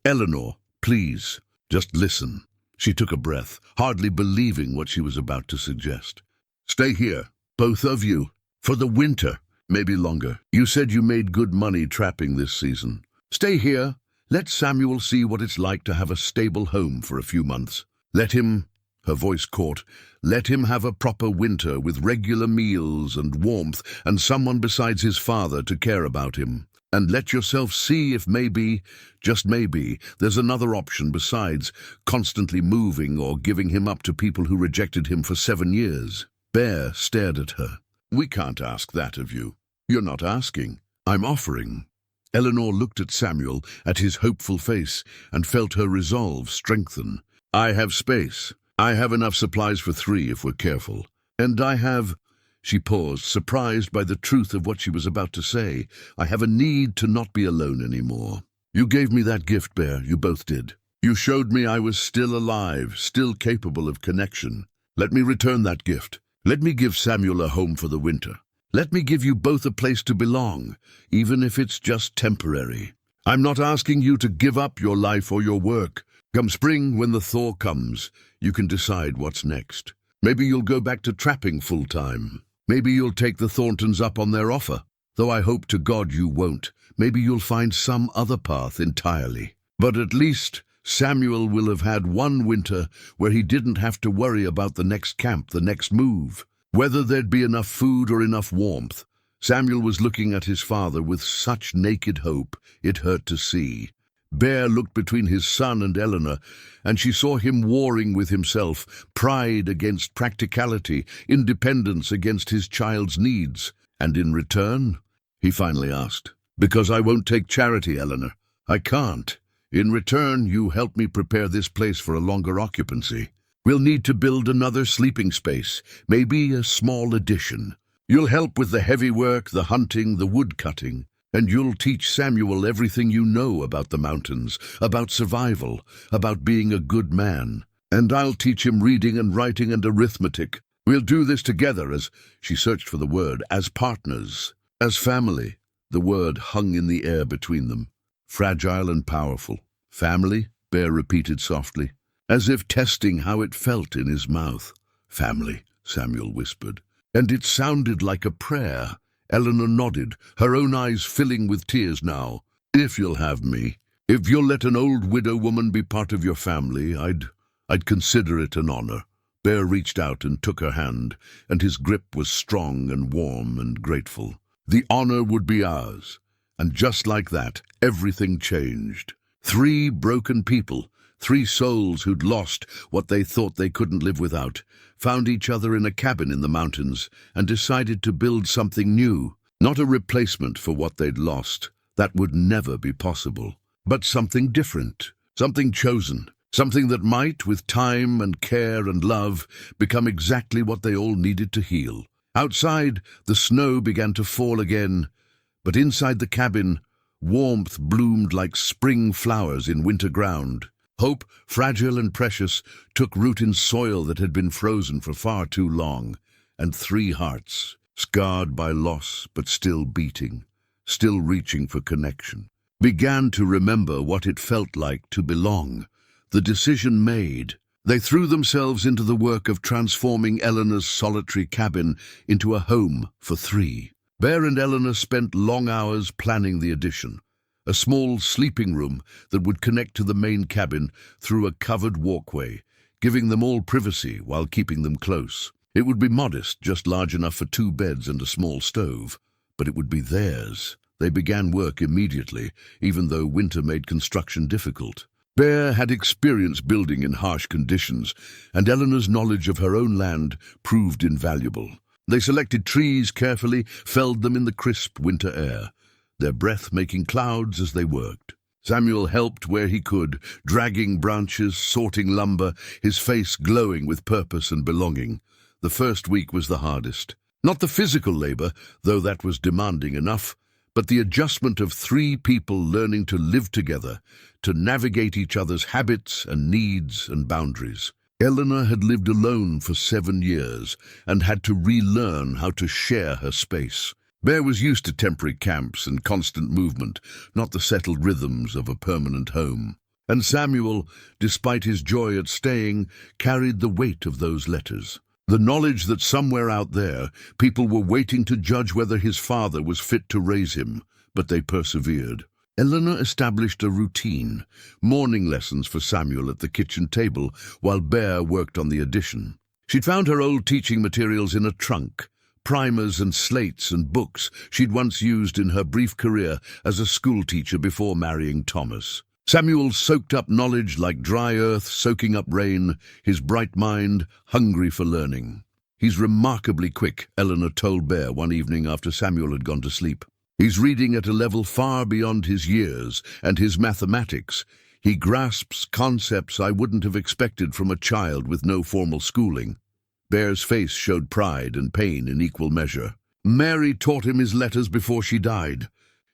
Speaker 1: Eleanor, please, just listen. She took a breath, hardly believing what she was about to suggest. Stay here, both of you, for the winter, maybe longer. You said you made good money trapping this season. Stay here. Let Samuel see what it's like to have a stable home for a few months. Let him, her voice caught, let him have a proper winter with regular meals and warmth and someone besides his father to care about him. And let yourself see if maybe, just maybe, there's another option besides constantly moving or giving him up to people who rejected him for 7 years. Bear stared at her. We can't ask that of you. You're not asking. I'm offering. Eleanor looked at Samuel, at his hopeful face, and felt her resolve strengthen. I have space. I have enough supplies for 3 if we're careful. And I have— She paused, surprised by the truth of what she was about to say. I have a need to not be alone anymore. You gave me that gift, Bear, you both did. You showed me I was still alive, still capable of connection. Let me return that gift. Let me give Samuel a home for the winter. Let me give you both a place to belong, even if it's just temporary. I'm not asking you to give up your life or your work. Come spring, when the thaw comes, you can decide what's next. Maybe you'll go back to trapping full-time. Maybe you'll take the Thorntons up on their offer, though I hope to God you won't. Maybe you'll find some other path entirely. But at least Samuel will have had one winter where he didn't have to worry about the next camp, the next move, whether there'd be enough food or enough warmth. Samuel was looking at his father with such naked hope it hurt to see. Bear looked between his son and Eleanor, and she saw him warring with himself, pride against practicality, independence against his child's needs. And in return, he finally asked, Because I won't take charity, Eleanor. I can't. In return, you help me prepare this place for a longer occupancy. We'll need to build another sleeping space, maybe a small addition. You'll help with the heavy work, the hunting, the wood cutting. And you'll teach Samuel everything you know about the mountains, about survival, about being a good man. And I'll teach him reading and writing and arithmetic. We'll do this together as— She searched for the word— as partners, as family. The word hung in the air between them, fragile and powerful. Family, Bear repeated softly, as if testing how it felt in his mouth. Family, Samuel whispered. And it sounded like a prayer. Eleanor nodded, her own eyes filling with tears now. If you'll have me, if you'll let an old widow woman be part of your family, I'd consider it an honor. Bear reached out and took her hand, and his grip was strong and warm and grateful. The honor would be ours. And just like that, everything changed. 3 broken people, 3 souls who'd lost what they thought they couldn't live without, found each other in a cabin in the mountains and decided to build something new, not a replacement for what they'd lost. That would never be possible. But something different, something chosen, Something that might, with time and care and love, become exactly what they all needed to heal. Outside, the snow began to fall again, but inside the cabin, warmth bloomed like spring flowers in winter ground. Hope, fragile and precious, took root in soil that had been frozen for far too long, and 3 hearts, scarred by loss but still beating, still reaching for connection, began to remember what it felt like to belong. The decision made, they threw themselves into the work of transforming Eleanor's solitary cabin into a home for 3. Bear and Eleanor spent long hours planning the addition, a small sleeping room that would connect to the main cabin through a covered walkway, giving them all privacy while keeping them close. It would be modest, just large enough for 2 beds and a small stove, but it would be theirs. They began work immediately, even though winter made construction difficult. Bear had experience building in harsh conditions, and Eleanor's knowledge of her own land proved invaluable. They selected trees carefully, felled them in the crisp winter air, their breath making clouds as they worked. Samuel helped where he could, dragging branches, sorting lumber, his face glowing with purpose and belonging. The first week was the hardest. Not the physical labor, though that was demanding enough, but the adjustment of 3 people learning to live together, to navigate each other's habits and needs and boundaries. Eleanor had lived alone for 7 years and had to relearn how to share her space. Bear was used to temporary camps and constant movement, not the settled rhythms of a permanent home. And Samuel, despite his joy at staying, carried the weight of those letters. The knowledge that somewhere out there, people were waiting to judge whether his father was fit to raise him, but they persevered. Eleanor established a routine, morning lessons for Samuel at the kitchen table, while Bear worked on the addition. She'd found her old teaching materials in a trunk, primers and slates and books she'd once used in her brief career as a schoolteacher before marrying Thomas. Samuel soaked up knowledge like dry earth soaking up rain, his bright mind hungry for learning. "He's remarkably quick," Eleanor told Bear one evening after Samuel had gone to sleep. "He's reading at a level far beyond his years and his mathematics. He grasps concepts I wouldn't have expected from a child with no formal schooling." Bear's face showed pride and pain in equal measure. Mary taught him his letters before she died.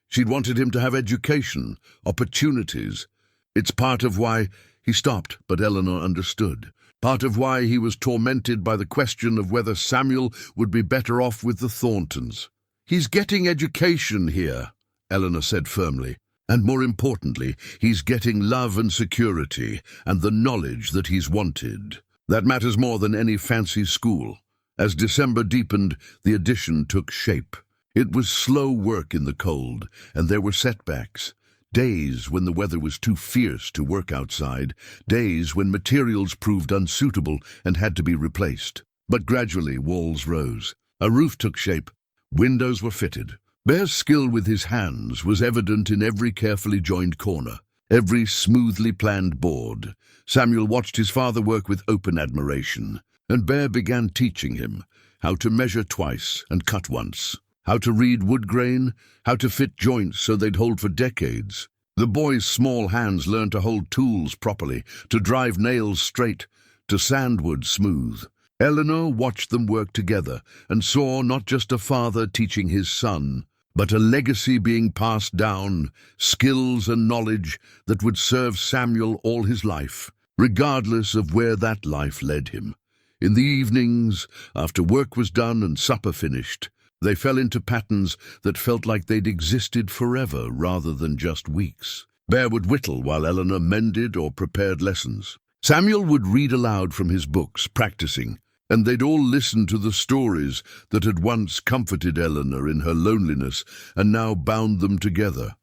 Speaker 1: She'd wanted him to have education, opportunities. It's part of why he stopped, but Eleanor understood. Part of why he was tormented by the question of whether Samuel would be better off with the Thorntons. "He's getting education here," Eleanor said firmly. "And more importantly, he's getting love and security and the knowledge that he's wanted. That matters more than any fancy school." As December deepened, the addition took shape. It was slow work in the cold, and there were setbacks. Days when the weather was too fierce to work outside, days when materials proved unsuitable and had to be replaced. But gradually walls rose. A roof took shape. Windows were fitted. Bear's skill with his hands was evident in every carefully joined corner, every smoothly planned board. Samuel watched his father work with open admiration, and Bear began teaching him how to measure twice and cut once, how to read wood grain, how to fit joints so they'd hold for decades. The boy's small hands learned to hold tools properly, to drive nails straight, to sand wood smooth. Eleanor watched them work together and saw not just a father teaching his son, but a legacy being passed down, skills and knowledge that would serve Samuel all his life, regardless of where that life led him. In the evenings, after work was done and supper finished, they fell into patterns that felt like they'd existed forever rather than just weeks. Bear would whittle while Eleanor mended or prepared lessons. Samuel would read aloud from his books, practicing, and they'd all listen to the stories that had once comforted Eleanor in her loneliness and now bound them together.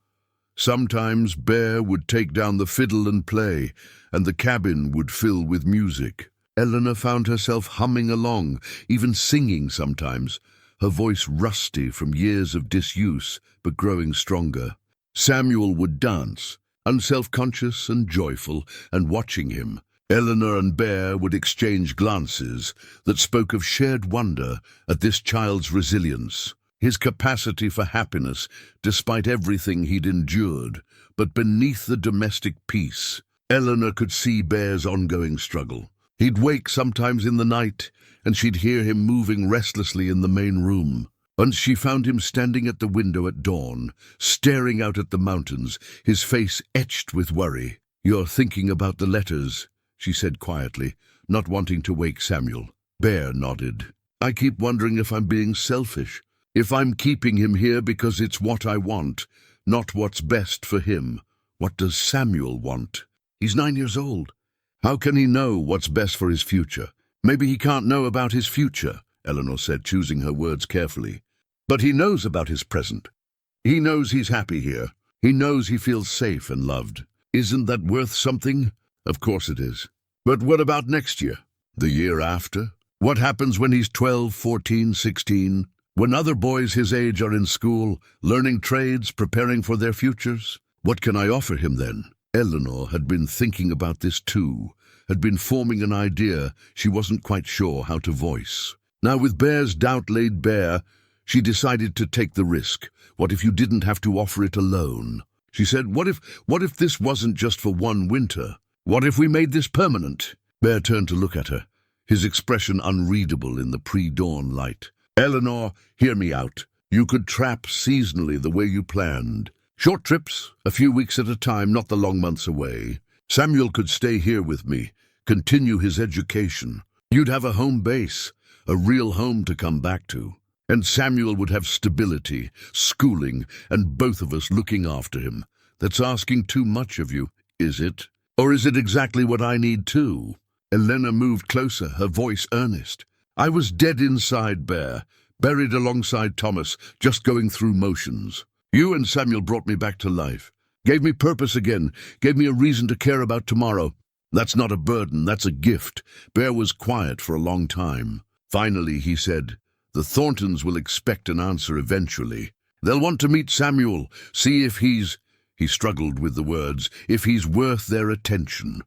Speaker 1: Sometimes Bear would take down the fiddle and play, and the cabin would fill with music. Eleanor found herself humming along, even singing sometimes, her voice rusty from years of disuse, but growing stronger. Samuel would dance, unself-conscious and joyful, and watching him, Eleanor and Bear would exchange glances that spoke of shared wonder at this child's resilience, his capacity for happiness despite everything he'd endured. But beneath the domestic peace, Eleanor could see Bear's ongoing struggle. He'd wake sometimes in the night, and she'd hear him moving restlessly in the main room. Once she found him standing at the window at dawn, staring out at the mountains, his face etched with worry. "You're thinking about the letters," she said quietly, not wanting to wake Samuel. Bear nodded. "I keep wondering if I'm being selfish, if I'm keeping him here because it's what I want, not what's best for him. What does Samuel want? He's 9 years old. How can he know what's best for his future?" "Maybe he can't know about his future," Eleanor said, choosing her words carefully. "But he knows about his present. He knows he's happy here. He knows he feels safe and loved. Isn't that worth something?" "Of course it is. But what about next year? The year after? What happens when he's 12, 14, 16? When other boys his age are in school, learning trades, preparing for their futures? What can I offer him then?" Eleanor had been thinking about this too, had been forming an idea she wasn't quite sure how to voice. Now with Bear's doubt laid bare, she decided to take the risk. What if you didn't have to offer it alone? She said, what if this wasn't just for one winter? What if we made this permanent? Bear turned to look at her, his expression unreadable in the pre-dawn light. "Eleanor, hear me out. You could trap seasonally the way you planned. Short trips, a few weeks at a time, not the long months away. Samuel could stay here with me, continue his education. You'd have a home base, a real home to come back to. And Samuel would have stability, schooling, and both of us looking after him. That's asking too much of you, is it? Or is it exactly what I need too?" Elena moved closer, her voice earnest. "I was dead inside, Bear, buried alongside Thomas, just going through motions. You and Samuel brought me back to life, gave me purpose again, gave me a reason to care about tomorrow. That's not a burden, that's a gift." Bear was quiet for a long time. Finally, he said, "The Thorntons will expect an answer eventually. They'll want to meet Samuel, see if he's—" he struggled with the words, "if he's worth their attention."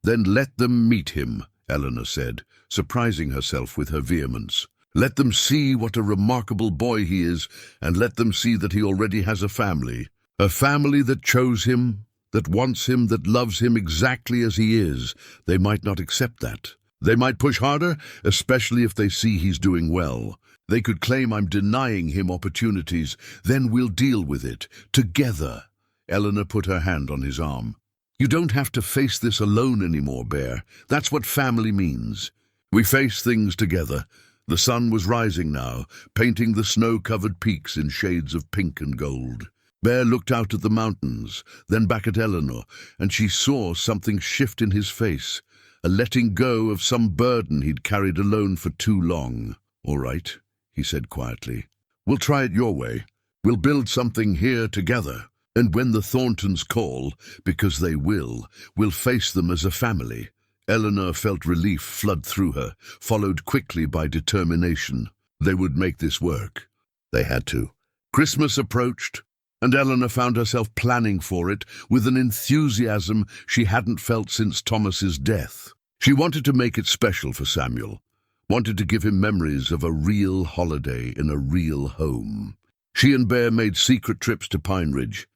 Speaker 1: "Then let them meet him," Eleanor said, surprising herself with her vehemence. "Let them see what a remarkable boy he is, and let them see that he already has a family that chose him, that wants him, that loves him exactly as he is. They might not accept that. They might push harder, especially if they see he's doing well. They could claim I'm denying him opportunities. Then we'll deal with it, together." Eleanor put her hand on his arm. "You don't have to face this alone anymore, Bear. That's what family means. We face things together." The sun was rising now, painting the snow-covered peaks in shades of pink and gold. Bear looked out at the mountains, then back at Eleanor, and she saw something shift in his face, a letting go of some burden he'd carried alone for too long. "All right," he said quietly. "We'll try it your way. We'll build something here together. And when the Thorntons call, because they will, we'll face them as a family." Eleanor felt relief flood through her, followed quickly by determination. They would make this work. They had to. Christmas approached, and Eleanor found herself planning for it with an enthusiasm she hadn't felt since Thomas's death. She wanted to make it special for Samuel, wanted to give him memories of a real holiday in a real home. She and Bear made secret trips to Pine Ridge,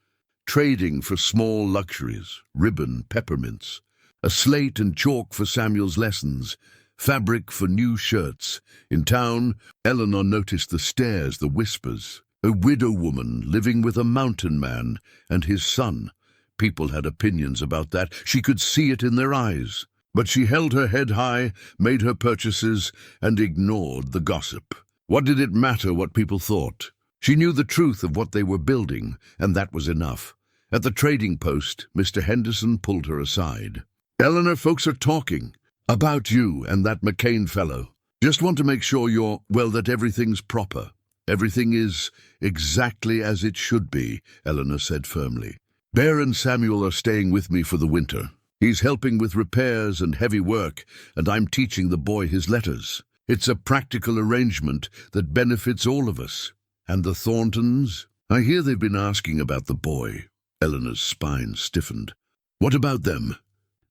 Speaker 1: trading for small luxuries, ribbon, peppermints, a slate and chalk for Samuel's lessons, fabric for new shirts. In town, Eleanor noticed the stares, the whispers. A widow woman living with a mountain man and his son. People had opinions about that. She could see it in their eyes. But she held her head high, made her purchases, and ignored the gossip. What did it matter what people thought? She knew the truth of what they were building, and that was enough. At the trading post, Mr. Henderson pulled her aside. "Eleanor, folks are talking about you and that McCain fellow. Just want to make sure that everything's proper. Everything is exactly as it should be," Eleanor said firmly. "Bear and Samuel are staying with me for the winter. He's helping with repairs and heavy work, and I'm teaching the boy his letters. It's a practical arrangement that benefits all of us. And the Thorntons? I hear they've been asking about the boy." Eleanor's spine stiffened. "What about them?"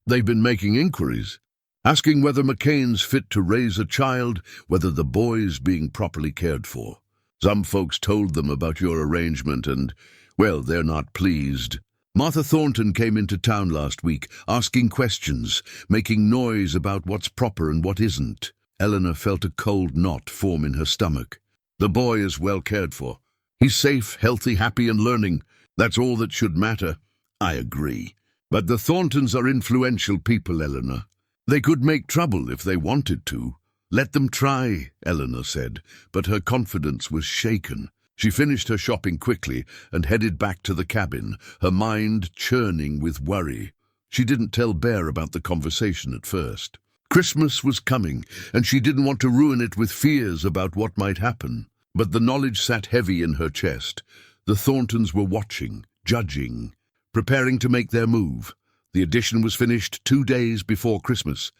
Speaker 1: "They've been making inquiries, asking whether McCain's fit to raise a child, whether the boy's being properly cared for. Some folks told them about your arrangement and, well, they're not pleased. Martha Thornton came into town last week, asking questions, making noise about what's proper and what isn't. Eleanor felt a cold knot form in her stomach. The boy is well cared for. He's safe, healthy, happy, and learning. That's all that should matter. I agree. But the Thorntons are influential people, Eleanor. They could make trouble if they wanted to. Let them try, Eleanor said, but her confidence was shaken. She finished her shopping quickly and headed back to the cabin, her mind churning with worry. She didn't tell Bear about the conversation at first. Christmas was coming, and she didn't want to ruin it with fears about what might happen. But the knowledge sat heavy in her chest. The Thorntons were watching, judging, preparing to make their move. The addition was finished 2 days before Christmas,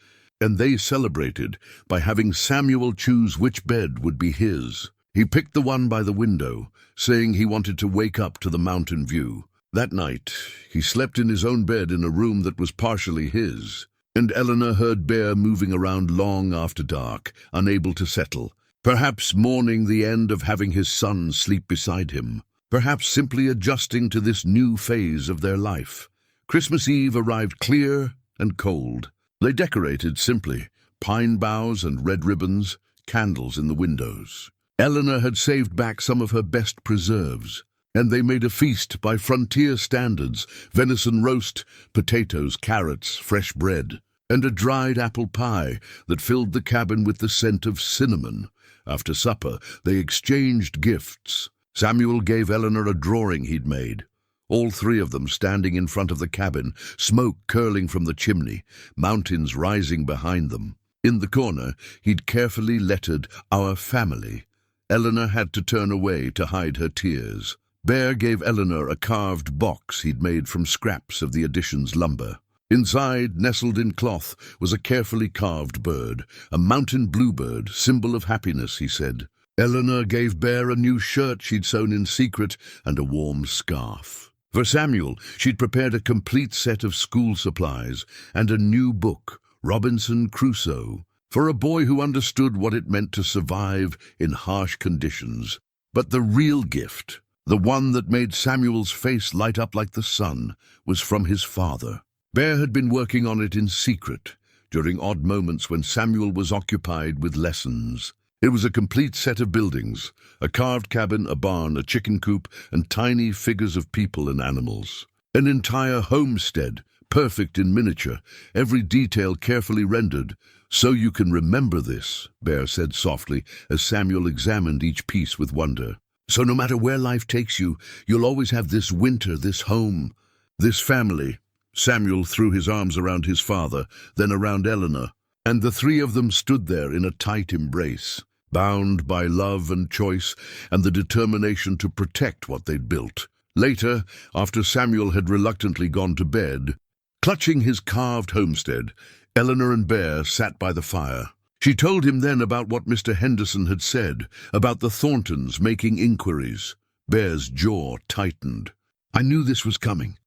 Speaker 1: and they celebrated by having Samuel choose which bed would be his. He picked the one by the window, saying he wanted to wake up to the mountain view. That night, he slept in his own bed in a room that was partially his, and Eleanor heard Bear moving around long after dark, unable to settle, perhaps mourning the end of having his son sleep beside him, perhaps simply adjusting to this new phase of their life. Christmas Eve arrived clear and cold. They decorated simply, pine boughs and red ribbons, candles in the windows. Eleanor had saved back some of her best preserves, and they made a feast by frontier standards: venison roast, potatoes, carrots, fresh bread, and a dried apple pie that filled the cabin with the scent of cinnamon. After supper, they exchanged gifts. Samuel gave Eleanor a drawing he'd made. All three of them standing in front of the cabin, smoke curling from the chimney, mountains rising behind them. In the corner, he'd carefully lettered, "Our family." Eleanor had to turn away to hide her tears. Bear gave Eleanor a carved box he'd made from scraps of the addition's lumber. Inside, nestled in cloth, was a carefully carved bird, a mountain bluebird, symbol of happiness, he said. Eleanor gave Bear a new shirt she'd sewn in secret and a warm scarf. For Samuel, she'd prepared a complete set of school supplies and a new book, Robinson Crusoe, for a boy who understood what it meant to survive in harsh conditions. But the real gift, the one that made Samuel's face light up like the sun, was from his father. Bear had been working on it in secret, during odd moments when Samuel was occupied with lessons. It was a complete set of buildings, a carved cabin, a barn, a chicken coop, and tiny figures of people and animals. An entire homestead, perfect in miniature, every detail carefully rendered. "So you can remember this," Bear said softly, as Samuel examined each piece with wonder. "So no matter where life takes you, you'll always have this winter, this home, this family." Samuel threw his arms around his father, then around Eleanor, and the three of them stood there in a tight embrace, bound by love and choice and the determination to protect what they'd built. Later, after Samuel had reluctantly gone to bed, clutching his carved homestead, Eleanor and Bear sat by the fire. She told him then about what Mr. Henderson had said, about the Thorntons making inquiries. Bear's jaw tightened. "I knew this was coming.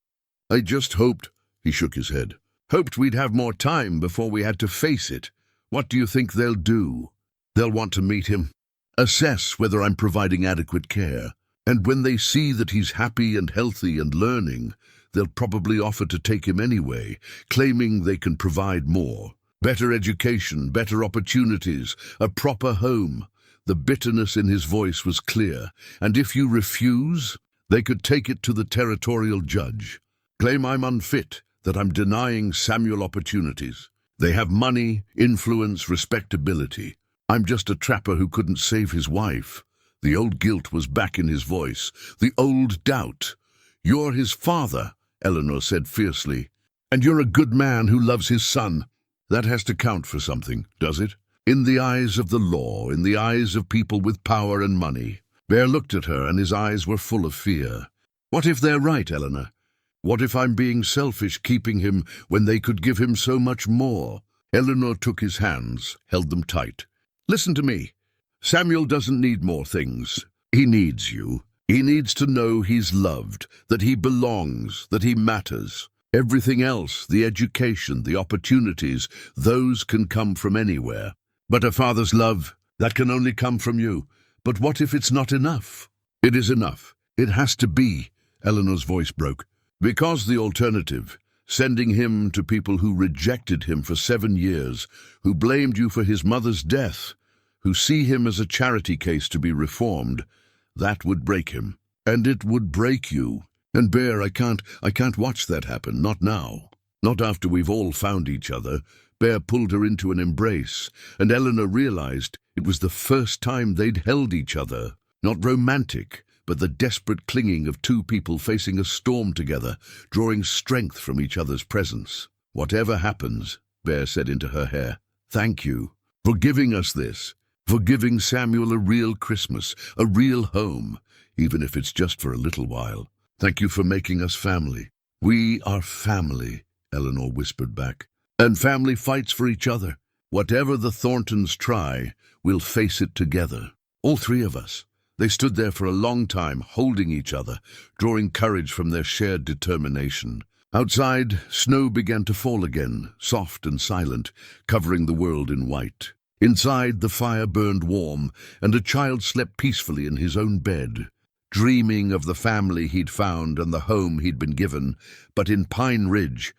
Speaker 1: I just hoped," he shook his head, "hoped we'd have more time before we had to face it. What do you think they'll do? They'll want to meet him, assess whether I'm providing adequate care, and when they see that he's happy and healthy and learning, they'll probably offer to take him anyway, claiming they can provide more. Better education, better opportunities, a proper home." The bitterness in his voice was clear. "And if you refuse, they could take it to the territorial judge. Claim I'm unfit, that I'm denying Samuel opportunities. They have money, influence, respectability. I'm just a trapper who couldn't save his wife." The old guilt was back in his voice, the old doubt. "You're his father," Eleanor said fiercely, "and you're a good man who loves his son. That has to count for something, does it? In the eyes of the law, in the eyes of people with power and money." Bear looked at her, and his eyes were full of fear. "What if they're right, Eleanor? What if I'm being selfish keeping him when they could give him so much more?" Eleanor took his hands, held them tight. "Listen to me. Samuel doesn't need more things. He needs you. He needs to know he's loved, that he belongs, that he matters. Everything else, the education, the opportunities, those can come from anywhere. But a father's love, that can only come from you. But what if it's not enough?" "It is enough. It has to be." Eleanor's voice broke. Because the alternative, sending him to people who rejected him for 7 years, who blamed you for his mother's death, who see him as a charity case to be reformed, that would break him. And it would break you. And Bear, I can't watch that happen, not now. Not after we've all found each other. Bear pulled her into an embrace, and Eleanor realized it was the first time they'd held each other. Not romantic, but the desperate clinging of two people facing a storm together, drawing strength from each other's presence. Whatever happens, Bear said into her hair, thank you for giving us this, for giving Samuel a real Christmas, a real home, even if it's just for a little while. Thank you for making us family. We are family, Eleanor whispered back. And family fights for each other. Whatever the Thorntons try, we'll face it together. All three of us. They stood there for a long time, holding each other, drawing courage from their shared determination. Outside, snow began to fall again, soft and silent, covering the world in white. Inside, the fire burned warm, and a child slept peacefully in his own bed, dreaming of the family he'd found and the home he'd been given. But in Pine Ridge,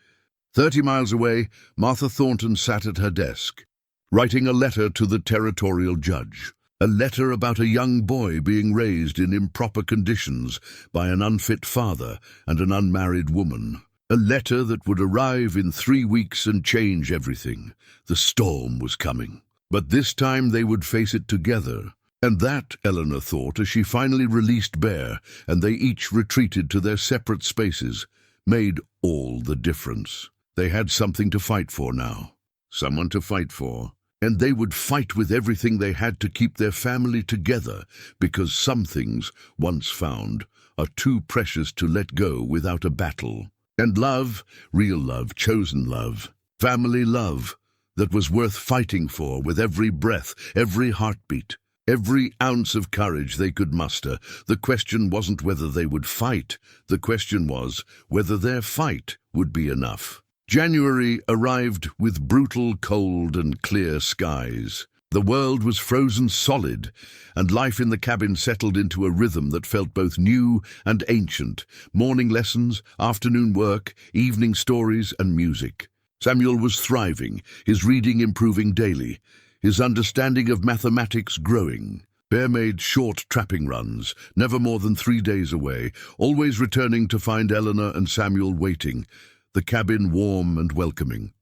Speaker 1: 30 miles away, Martha Thornton sat at her desk, writing a letter to the territorial judge. A letter about a young boy being raised in improper conditions by an unfit father and an unmarried woman. A letter that would arrive in 3 weeks and change everything. The storm was coming. But this time they would face it together. And that, Eleanor thought, as she finally released Bear and they each retreated to their separate spaces, made all the difference. They had something to fight for now. Someone to fight for. And they would fight with everything they had to keep their family together, because some things, once found, are too precious to let go without a battle. And love, real love, chosen love, family love, that was worth fighting for with every breath, every heartbeat, every ounce of courage they could muster. The question wasn't whether they would fight. The question was whether their fight would be enough. January arrived with brutal cold and clear skies. The world was frozen solid, and life in the cabin settled into a rhythm that felt both new and ancient. Morning lessons, afternoon work, evening stories and music. Samuel was thriving, his reading improving daily, his understanding of mathematics growing. Bear made short trapping runs, never more than 3 days away, always returning to find Eleanor and Samuel waiting, the cabin warm and welcoming.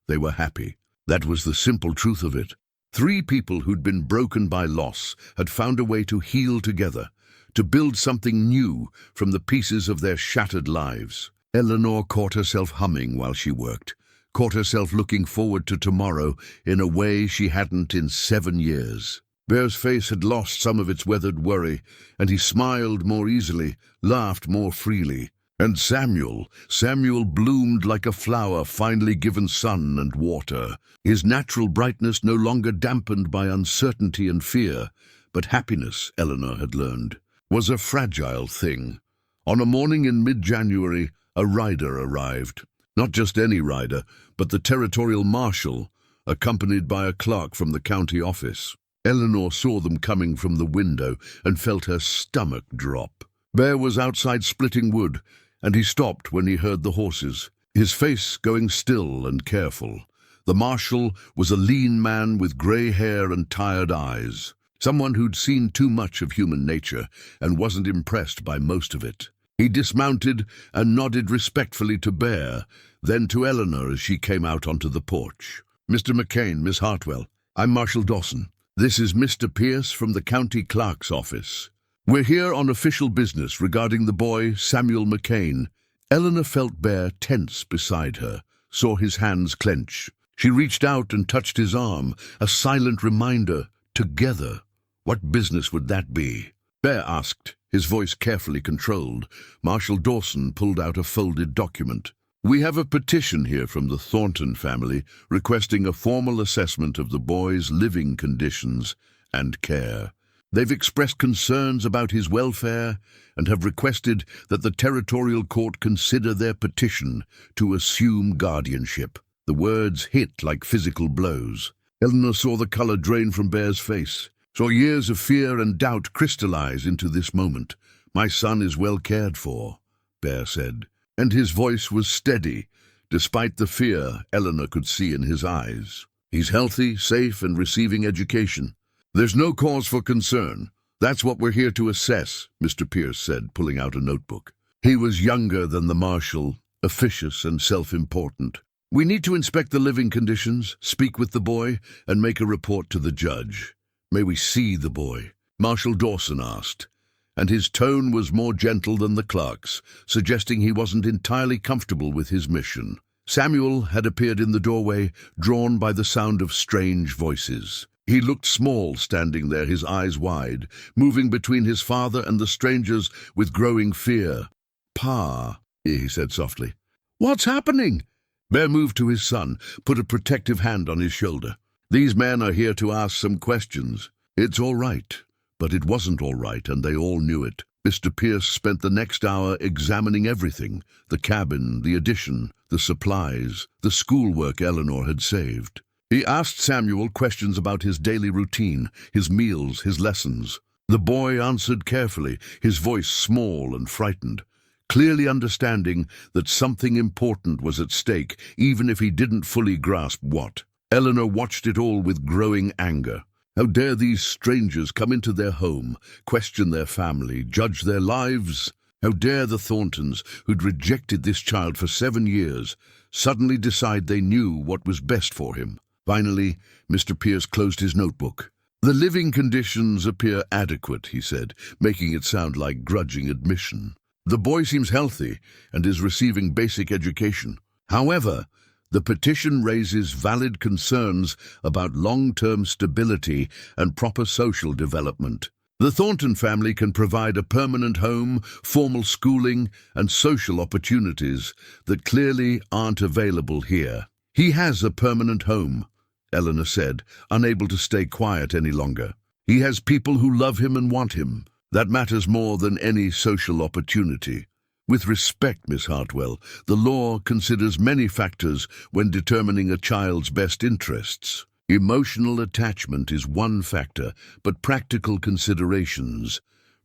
Speaker 1: They were happy. That was the simple truth of it. 3 people who'd been broken by loss had found a way to heal together, to build something new from the pieces of their shattered lives. Eleanor caught herself humming while she worked, caught herself looking forward to tomorrow in a way she hadn't in 7 years. Bear's face had lost some of its weathered worry, and he smiled more easily, laughed more freely. And Samuel bloomed like a flower finally given sun and water, his natural brightness no longer dampened by uncertainty and fear. But happiness, Eleanor had learned, was a fragile thing. On a morning in mid-January, a rider arrived. Not just any rider, but the territorial marshal, accompanied by a clerk from the county office. Eleanor saw them coming from the window and felt her stomach drop. Bear was outside splitting wood, and he stopped when he heard the horses, his face going still and careful. The marshal was a lean man with grey hair and tired eyes, someone who'd seen too much of human nature and wasn't impressed by most of it. He dismounted and nodded respectfully to Bear, then to Eleanor as she came out onto the porch. "Mr. McCain, Miss Hartwell, I'm Marshal Dawson. This is Mr. Pierce from the county clerk's office. We're here on official business regarding the boy, Samuel McCain." Eleanor felt Bear tense beside her, saw his hands clench. She reached out and touched his arm, a silent reminder, together. What business would that be? Bear asked, his voice carefully controlled. Marshal Dawson pulled out a folded document. "We have a petition here from the Thornton family requesting a formal assessment of the boy's living conditions and care. They've expressed concerns about his welfare and have requested that the territorial court consider their petition to assume guardianship." The words hit like physical blows. Eleanor saw the color drain from Bear's face, saw years of fear and doubt crystallize into this moment. "My son is well cared for," Bear said. and his voice was steady, despite the fear Eleanor could see in his eyes. "He's healthy, safe, and receiving education. There's no cause for concern. That's what we're here to assess," Mr. Pierce said, pulling out a notebook. He was younger than the marshal, officious and self-important. "We need to inspect the living conditions, speak with the boy, and make a report to the judge." "May we see the boy?" Marshal Dawson asked, and his tone was more gentle than the clerk's, suggesting he wasn't entirely comfortable with his mission. Samuel had appeared in the doorway, drawn by the sound of strange voices. He looked small standing there, his eyes wide, moving between his father and the strangers with growing fear. "Pa," he said softly. "What's happening?" Bear moved to his son, put a protective hand on his shoulder. "These men are here to ask some questions. It's all right." But it wasn't all right, and they all knew it. Mr. Pierce spent the next hour examining everything: the cabin, the addition, the supplies, the schoolwork Eleanor had saved. He asked Samuel questions about his daily routine, his meals, his lessons. The boy answered carefully, his voice small and frightened, clearly understanding that something important was at stake, even if he didn't fully grasp what. Eleanor watched it all with growing anger. How dare these strangers come into their home, question their family, judge their lives? How dare the Thorntons, who'd rejected this child for 7 years, suddenly decide they knew what was best for him? Finally, Mr. Pierce closed his notebook. "The living conditions appear adequate," he said, making it sound like grudging admission. "The boy seems healthy and is receiving basic education. However, the petition raises valid concerns about long-term stability and proper social development. The Thornton family can provide a permanent home, formal schooling, and social opportunities that clearly aren't available here." "He has a permanent home," Eleanor said, unable to stay quiet any longer. "He has people who love him and want him. That matters more than any social opportunity. With respect, Miss Hartwell, the law considers many factors when determining a child's best interests. Emotional attachment is one factor, but practical considerations..."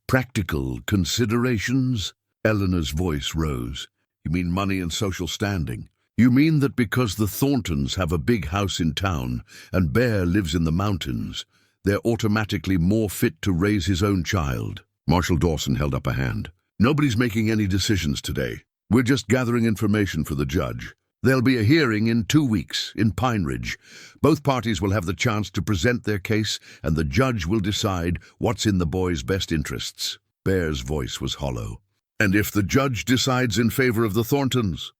Speaker 1: "Practical considerations?" Eleanor's voice rose. "You mean money and social standing? You mean that because the Thorntons have a big house in town and Bear lives in the mountains, they're automatically more fit to raise his own child?" Marshal Dawson held up a hand. "Nobody's making any decisions today. We're just gathering information for the judge. There'll be a hearing in 2 weeks in Pine Ridge. Both parties will have the chance to present their case, and the judge will decide what's in the boy's best interests." Bear's voice was hollow. "And if the judge decides in favor of the Thorntons?"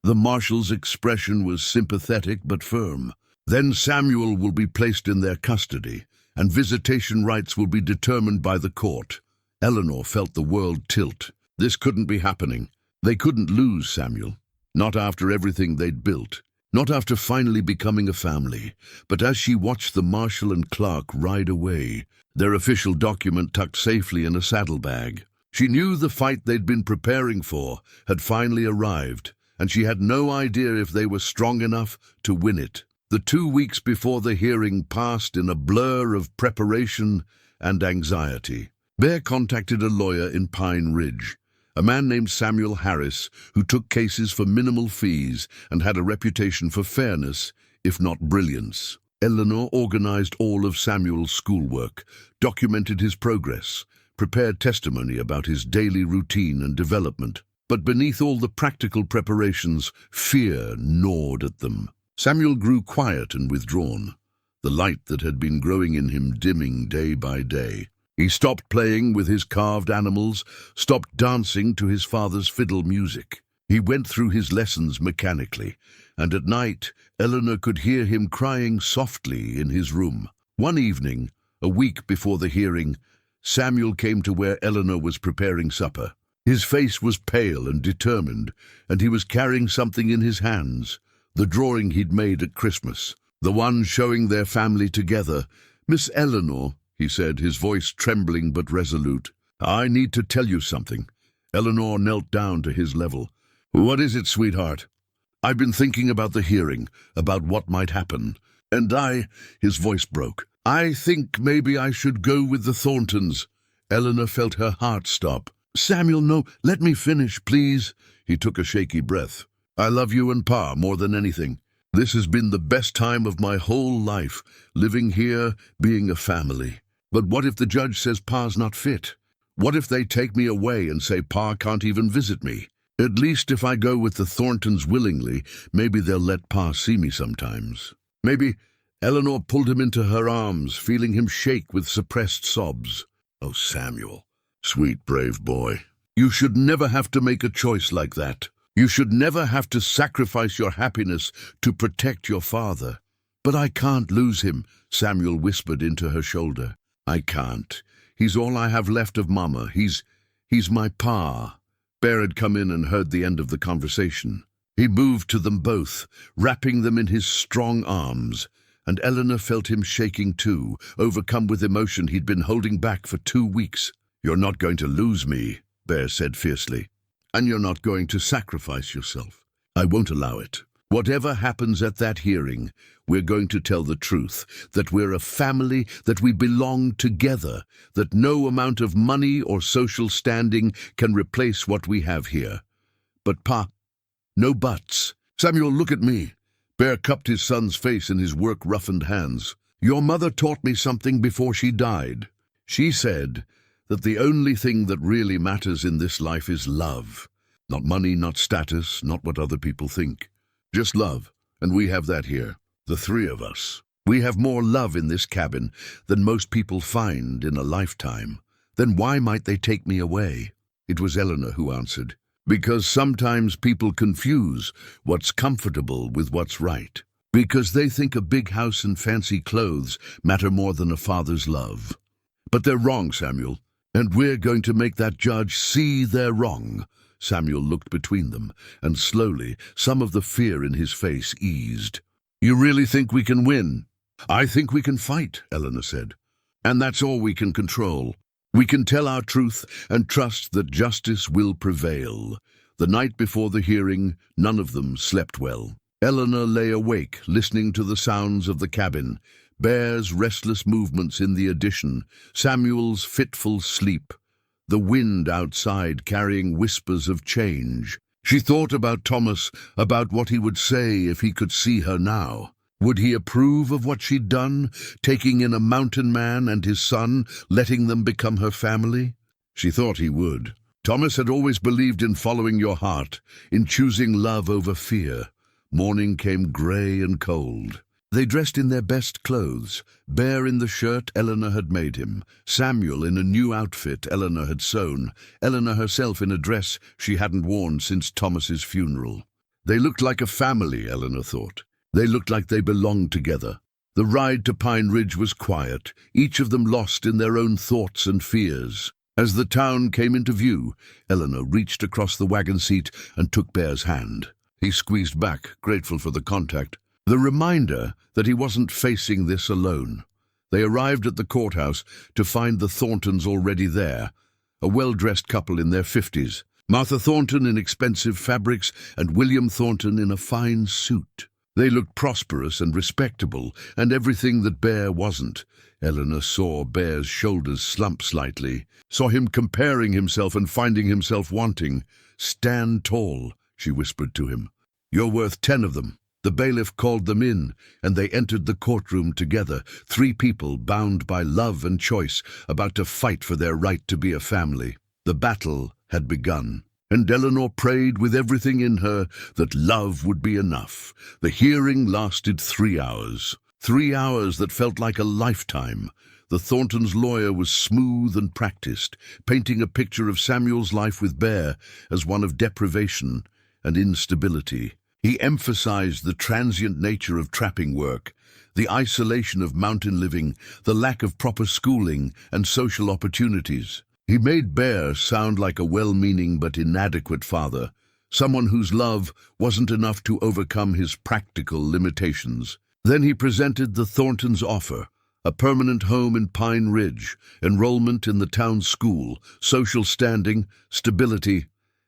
Speaker 1: The marshal's expression was sympathetic but firm. "Then Samuel will be placed in their custody, and visitation rights will be determined by the court." Eleanor felt the world tilt. This couldn't be happening. They couldn't lose Samuel. Not after everything they'd built. Not after finally becoming a family. But as she watched the marshal and clerk ride away, their official document tucked safely in a saddlebag, she knew the fight they'd been preparing for had finally arrived, and she had no idea if they were strong enough to win it. The 2 weeks before the hearing passed in a blur of preparation and anxiety. Bear contacted a lawyer in Pine Ridge, a man named Samuel Harris, who took cases for minimal fees and had a reputation for fairness, if not brilliance. Eleanor organized all of Samuel's schoolwork, documented his progress, prepared testimony about his daily routine and development. But beneath all the practical preparations, fear gnawed at them. Samuel grew quiet and withdrawn, the light that had been growing in him dimming day by day. He stopped playing with his carved animals, stopped dancing to his father's fiddle music. He went through his lessons mechanically, and at night Eleanor could hear him crying softly in his room. One evening, a week before the hearing, Samuel came to where Eleanor was preparing supper. His face was pale and determined, and he was carrying something in his hands, the drawing he'd made at Christmas, the one showing their family together. "Miss Eleanor," he said, his voice trembling but resolute, "I need to tell you something." Eleanor knelt down to his level. "What is it, sweetheart?" "I've been thinking about the hearing, about what might happen, and his voice broke. "I think maybe I should go with the Thorntons." Eleanor felt her heart stop. "Samuel, no, let me finish, please." He took a shaky breath. I love you and Pa more than anything. This has been the best time of my whole life, living here, being a family. But what if the judge says Pa's not fit? What if they take me away and say Pa can't even visit me? At least if I go with the Thorntons willingly, maybe they'll let Pa see me sometimes. Maybe Eleanor pulled him into her arms, feeling him shake with suppressed sobs. Oh, Samuel, sweet, brave boy. You should never have to make a choice like that. You should never have to sacrifice your happiness to protect your father. But I can't lose him, Samuel whispered into her shoulder. I can't. He's all I have left of Mama. He's my Pa. Bear had come in and heard the end of the conversation. He moved to them both, wrapping them in his strong arms, and Eleanor felt him shaking too, overcome with emotion he'd been holding back for 2 weeks. You're not going to lose me, Bear said fiercely. And you're not going to sacrifice yourself. I won't allow it. Whatever happens at that hearing, we're going to tell the truth, that we're a family, that we belong together, that no amount of money or social standing can replace what we have here. But Pa, no buts. Samuel, look at me. Bear cupped his son's face in his work-roughened hands. Your mother taught me something before she died. She said that the only thing that really matters in this life is love. Not money, not status, not what other people think. Just love, and we have that here, the 3 of us. We have more love in this cabin than most people find in a lifetime. Then why might they take me away? It was Eleanor who answered. Because sometimes people confuse what's comfortable with what's right. Because they think a big house and fancy clothes matter more than a father's love. But they're wrong, Samuel, and we're going to make that judge see they're wrong. Samuel looked between them, and slowly some of the fear in his face eased. You really think we can win? I think we can fight, Eleanor said. And that's all we can control. We can tell our truth and trust that justice will prevail. The night before the hearing, none of them slept well. Eleanor lay awake, listening to the sounds of the cabin, Bear's restless movements in the addition, Samuel's fitful sleep, the wind outside carrying whispers of change. She thought about Thomas, about what he would say if he could see her now. Would he approve of what she'd done, taking in a mountain man and his son, letting them become her family? She thought he would. Thomas had always believed in following your heart, in choosing love over fear. Morning came grey and cold. They dressed in their best clothes, Bear in the shirt Eleanor had made him, Samuel in a new outfit Eleanor had sewn, Eleanor herself in a dress she hadn't worn since Thomas's funeral. They looked like a family, Eleanor thought. They looked like they belonged together. The ride to Pine Ridge was quiet, each of them lost in their own thoughts and fears. As the town came into view, Eleanor reached across the wagon seat and took Bear's hand. He squeezed back, grateful for the contact. The reminder that he wasn't facing this alone. They arrived at the courthouse to find the Thorntons already there, a well-dressed couple in their 50s, Martha Thornton in expensive fabrics and William Thornton in a fine suit. They looked prosperous and respectable, and everything that Bear wasn't. Eleanor saw Bear's shoulders slump slightly, saw him comparing himself and finding himself wanting. Stand tall, she whispered to him. You're worth 10 of them. The bailiff called them in, and they entered the courtroom together, 3 people bound by love and choice, about to fight for their right to be a family. The battle had begun, and Eleanor prayed with everything in her that love would be enough. The hearing lasted 3 hours. 3 hours that felt like a lifetime. The Thorntons' lawyer was smooth and practiced, painting a picture of Samuel's life with Bear as one of deprivation and instability. He emphasized the transient nature of trapping work, the isolation of mountain living, the lack of proper schooling and social opportunities. He made Bear sound like a well-meaning but inadequate father, someone whose love wasn't enough to overcome his practical limitations. Then he presented the Thorntons' offer, a permanent home in Pine Ridge, enrollment in the town school, social standing, stability,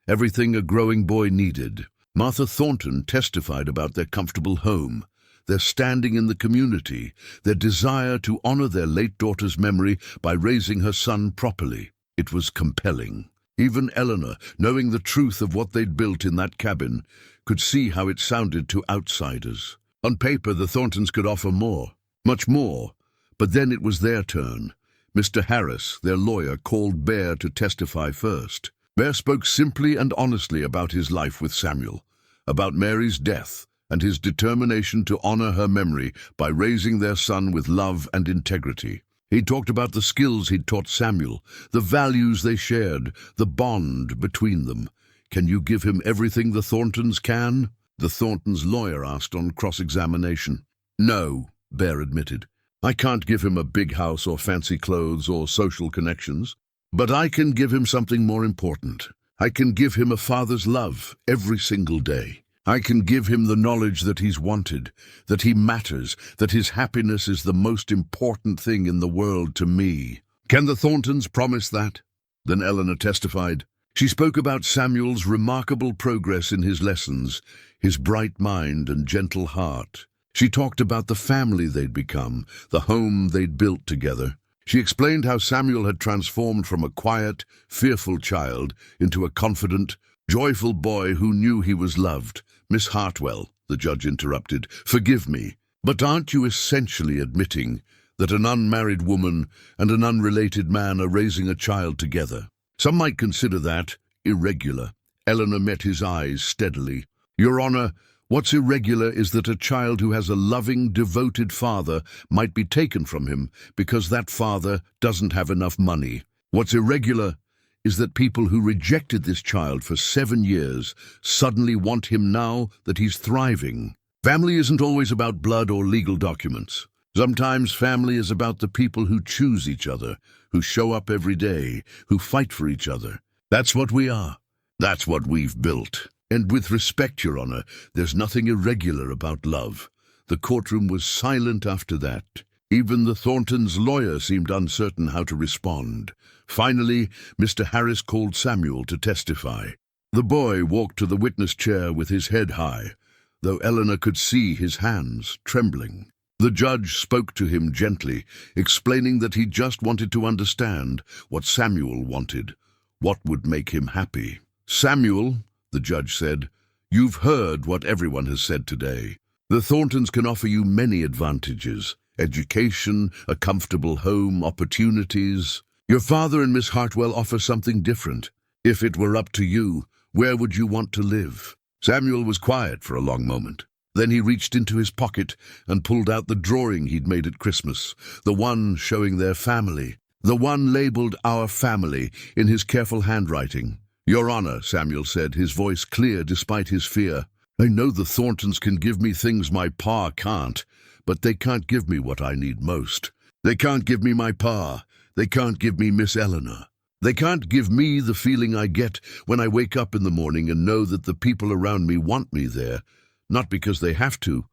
Speaker 1: everything a growing boy needed. Martha Thornton testified about their comfortable home, their standing in the community, their desire to honor their late daughter's memory by raising her son properly. It was compelling. Even Eleanor, knowing the truth of what they'd built in that cabin, could see how it sounded to outsiders. On paper, the Thorntons could offer more, much more, but then it was their turn. Mr. Harris, their lawyer, called Bear to testify first. Bear spoke simply and honestly about his life with Samuel, about Mary's death, and his determination to honor her memory by raising their son with love and integrity. He talked about the skills he'd taught Samuel, the values they shared, the bond between them. "Can you give him everything the Thorntons can?" the Thorntons' lawyer asked on cross-examination. "No," Bear admitted. "I can't give him a big house or fancy clothes or social connections. But I can give him something more important. I can give him a father's love every single day. I can give him the knowledge that he's wanted, that he matters, that his happiness is the most important thing in the world to me. Can the Thorntons promise that?" Then Eleanor testified. She spoke about Samuel's remarkable progress in his lessons, his bright mind and gentle heart. She talked about the family they'd become, the home they'd built together. She explained how Samuel had transformed from a quiet, fearful child into a confident, joyful boy who knew he was loved. "Miss Hartwell," the judge interrupted, "forgive me, but aren't you essentially admitting that an unmarried woman and an unrelated man are raising a child together? Some might consider that irregular." Eleanor met his eyes steadily. "Your Honor, what's irregular is that a child who has a loving, devoted father might be taken from him because that father doesn't have enough money. What's irregular is that people who rejected this child for 7 years suddenly want him now that he's thriving. Family isn't always about blood or legal documents. Sometimes family is about the people who choose each other, who show up every day, who fight for each other. That's what we are. That's what we've built. And with respect, Your Honor, there's nothing irregular about love." The courtroom was silent after that. Even the Thorntons' lawyer seemed uncertain how to respond. Finally, Mr. Harris called Samuel to testify. The boy walked to the witness chair with his head high, though Eleanor could see his hands trembling. The judge spoke to him gently, explaining that he just wanted to understand what Samuel wanted, what would make him happy. "Samuel," the judge said, "you've heard what everyone has said today. The Thorntons can offer you many advantages: education, a comfortable home, opportunities. Your father and Miss Hartwell offer something different. If it were up to you, where would you want to live?" Samuel was quiet for a long moment. Then he reached into his pocket and pulled out the drawing he'd made at Christmas, the one showing their family, the one labeled "Our Family" in his careful handwriting. "Your Honor," Samuel said, his voice clear despite his fear, "I know the Thorntons can give me things my pa can't, but they can't give me what I need most. They can't give me my pa. They can't give me Miss Eleanor. They can't give me the feeling I get when I wake up in the morning and know that the people around me want me there, not because they have to,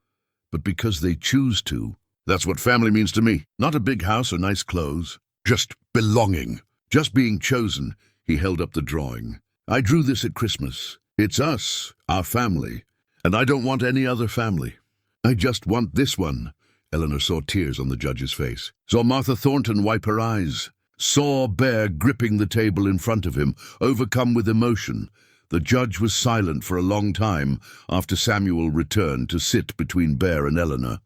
Speaker 1: but because they choose to. That's what family means to me. Not a big house or nice clothes. Just belonging. Just being chosen." He held up the drawing. "I drew this at Christmas. It's us, our family, and I don't want any other family. I just want this one." Eleanor saw tears on the judge's face, saw Martha Thornton wipe her eyes, saw Bear gripping the table in front of him, overcome with emotion. The judge was silent for a long time after Samuel returned to sit between Bear and Eleanor.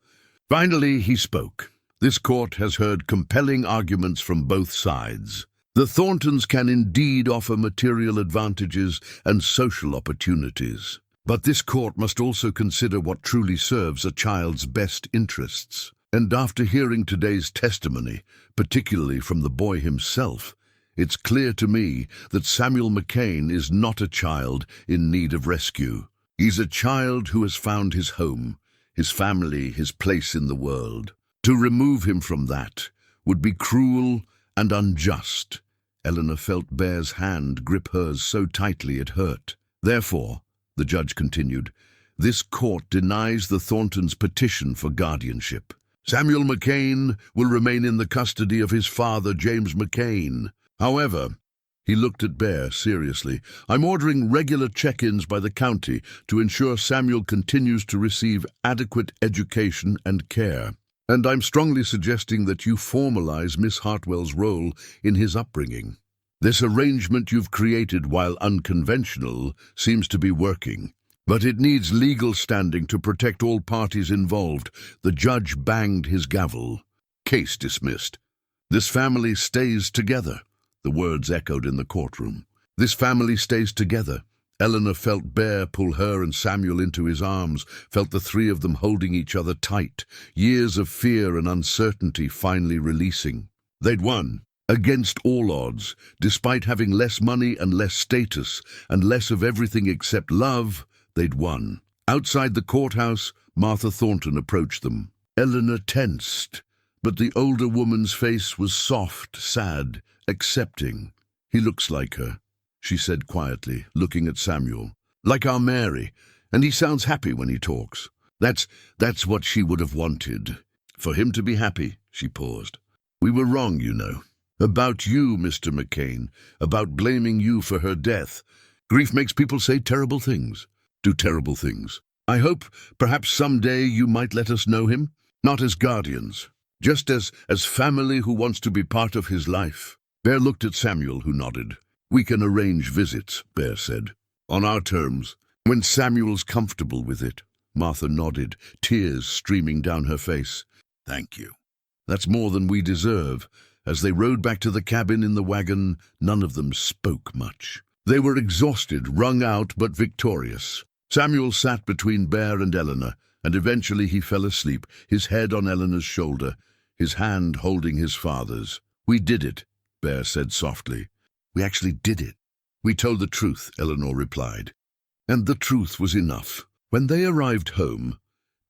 Speaker 1: Finally, he spoke. "This court has heard compelling arguments from both sides. The Thorntons can indeed offer material advantages and social opportunities. But this court must also consider what truly serves a child's best interests. And after hearing today's testimony, particularly from the boy himself, it's clear to me that Samuel McCain is not a child in need of rescue. He's a child who has found his home, his family, his place in the world. To remove him from that would be cruel and unjust." Eleanor felt Bear's hand grip hers so tightly it hurt. "Therefore," the judge continued, "this court denies the Thorntons' petition for guardianship. Samuel McCain will remain in the custody of his father, James McCain. However," he looked at Bear seriously, "I'm ordering regular check-ins by the county to ensure Samuel continues to receive adequate education and care. And I'm strongly suggesting that you formalize Miss Hartwell's role in his upbringing." This arrangement you've created, while unconventional, seems to be working. But it needs legal standing to protect all parties involved. The judge banged his gavel. Case dismissed. This family stays together. The words echoed in the courtroom. This family stays together. Eleanor felt Bear pull her and Samuel into his arms, felt the three of them holding each other tight, years of fear and uncertainty finally releasing. They'd won. Against all odds, despite having less money and less status and less of everything except love, they'd won. Outside the courthouse, Martha Thornton approached them. Eleanor tensed, but the older woman's face was soft, sad, accepting. "He looks like her," she said quietly, looking at Samuel. "Like our Mary, and he sounds happy when he talks. That's what she would have wanted. For him to be happy," she paused. "We were wrong, you know. About you, Mr. McCain, about blaming you for her death. Grief makes people say terrible things, do terrible things. I hope perhaps someday you might let us know him, not as guardians, just as family who wants to be part of his life." Bear looked at Samuel, who nodded. "We can arrange visits," Bear said. "On our terms, when Samuel's comfortable with it." Martha nodded, tears streaming down her face. "Thank you. That's more than we deserve." As they rode back to the cabin in the wagon, none of them spoke much. They were exhausted, wrung out, but victorious. Samuel sat between Bear and Eleanor, and eventually he fell asleep, his head on Eleanor's shoulder, his hand holding his father's. "We did it," Bear said softly. "We actually did it." "We told the truth," Eleanor replied. And the truth was enough. When they arrived home,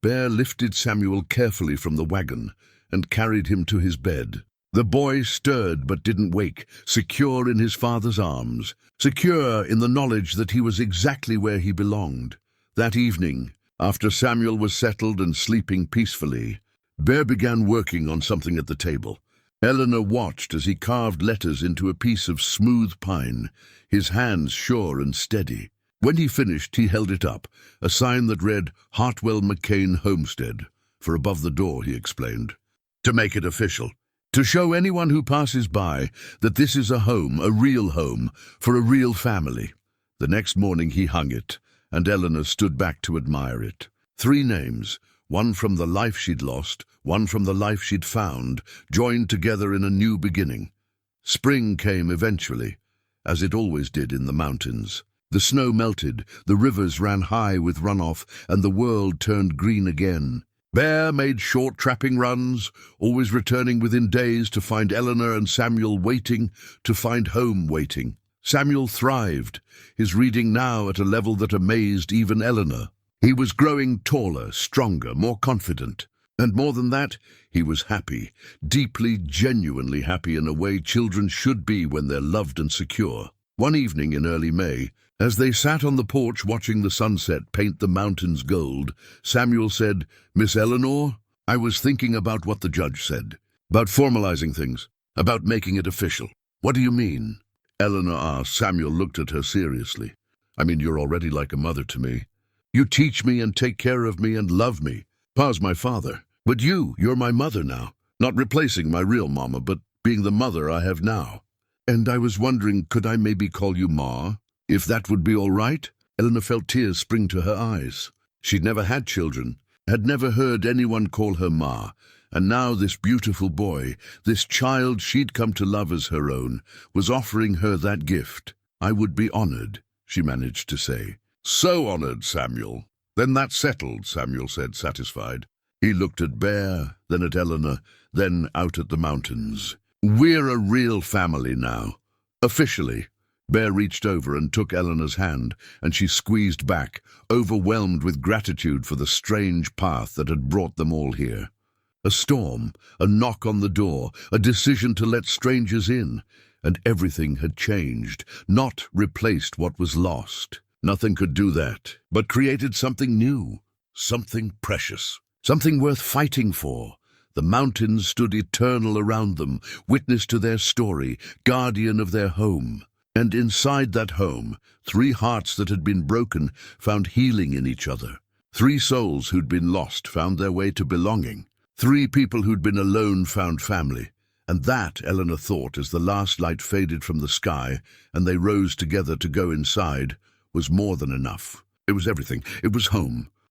Speaker 1: Bear lifted Samuel carefully from the wagon and carried him to his bed. The boy stirred but didn't wake, secure in his father's arms, secure in the knowledge that he was exactly where he belonged. That evening, after Samuel was settled and sleeping peacefully, Bear began working on something at the table. Eleanor watched as he carved letters into a piece of smooth pine, his hands sure and steady. When he finished, he held it up, a sign that read Hartwell McCain Homestead, for above the door, he explained. "To make it official. To show anyone who passes by that this is a home, a real home, for a real family." The next morning he hung it, and Eleanor stood back to admire it. 3 names, one from the life she'd lost, one from the life she'd found, joined together in a new beginning. Spring came eventually, as it always did in the mountains. The snow melted, the rivers ran high with runoff, and the world turned green again. Bear made short trapping runs, always returning within days to find Eleanor and Samuel waiting, to find home waiting. Samuel thrived, his reading now at a level that amazed even Eleanor. He was growing taller, stronger, more confident. And more than that, he was happy, deeply, genuinely happy in a way children should be when they're loved and secure. One evening in early May, as they sat on the porch watching the sunset paint the mountains gold, Samuel said, "Miss Eleanor, I was thinking about what the judge said, about formalizing things, about making it official." "What do you mean?" Eleanor asked. Samuel looked at her seriously. "I mean, you're already like a mother to me. You teach me and take care of me and love me. Pa's my father. But you're my mother now. Not replacing my real mama, but being the mother I have now. And I was wondering, could I maybe call you Ma? If that would be all right?" Eleanor felt tears spring to her eyes. She'd never had children, had never heard anyone call her Ma, and now this beautiful boy, this child she'd come to love as her own, was offering her that gift. "I would be honored," she managed to say. "So honored, Samuel." "Then that's settled," Samuel said, satisfied. He looked at Bear, then at Eleanor, then out at the mountains. "We're a real family now. Officially." Bear reached over and took Eleanor's hand, and she squeezed back, overwhelmed with gratitude for the strange path that had brought them all here. A storm, a knock on the door, a decision to let strangers in, and everything had changed, not replaced what was lost. Nothing could do that, but created something new, something precious, something worth fighting for. The mountains stood eternal around them, witness to their story, guardian of their home. And inside that home, 3 hearts that had been broken found healing in each other. 3 souls who'd been lost found their way to belonging. 3 people who'd been alone found family. And that, Eleanor thought, as the last light faded from the sky and they rose together to go inside, was more than enough. It was everything. It was home.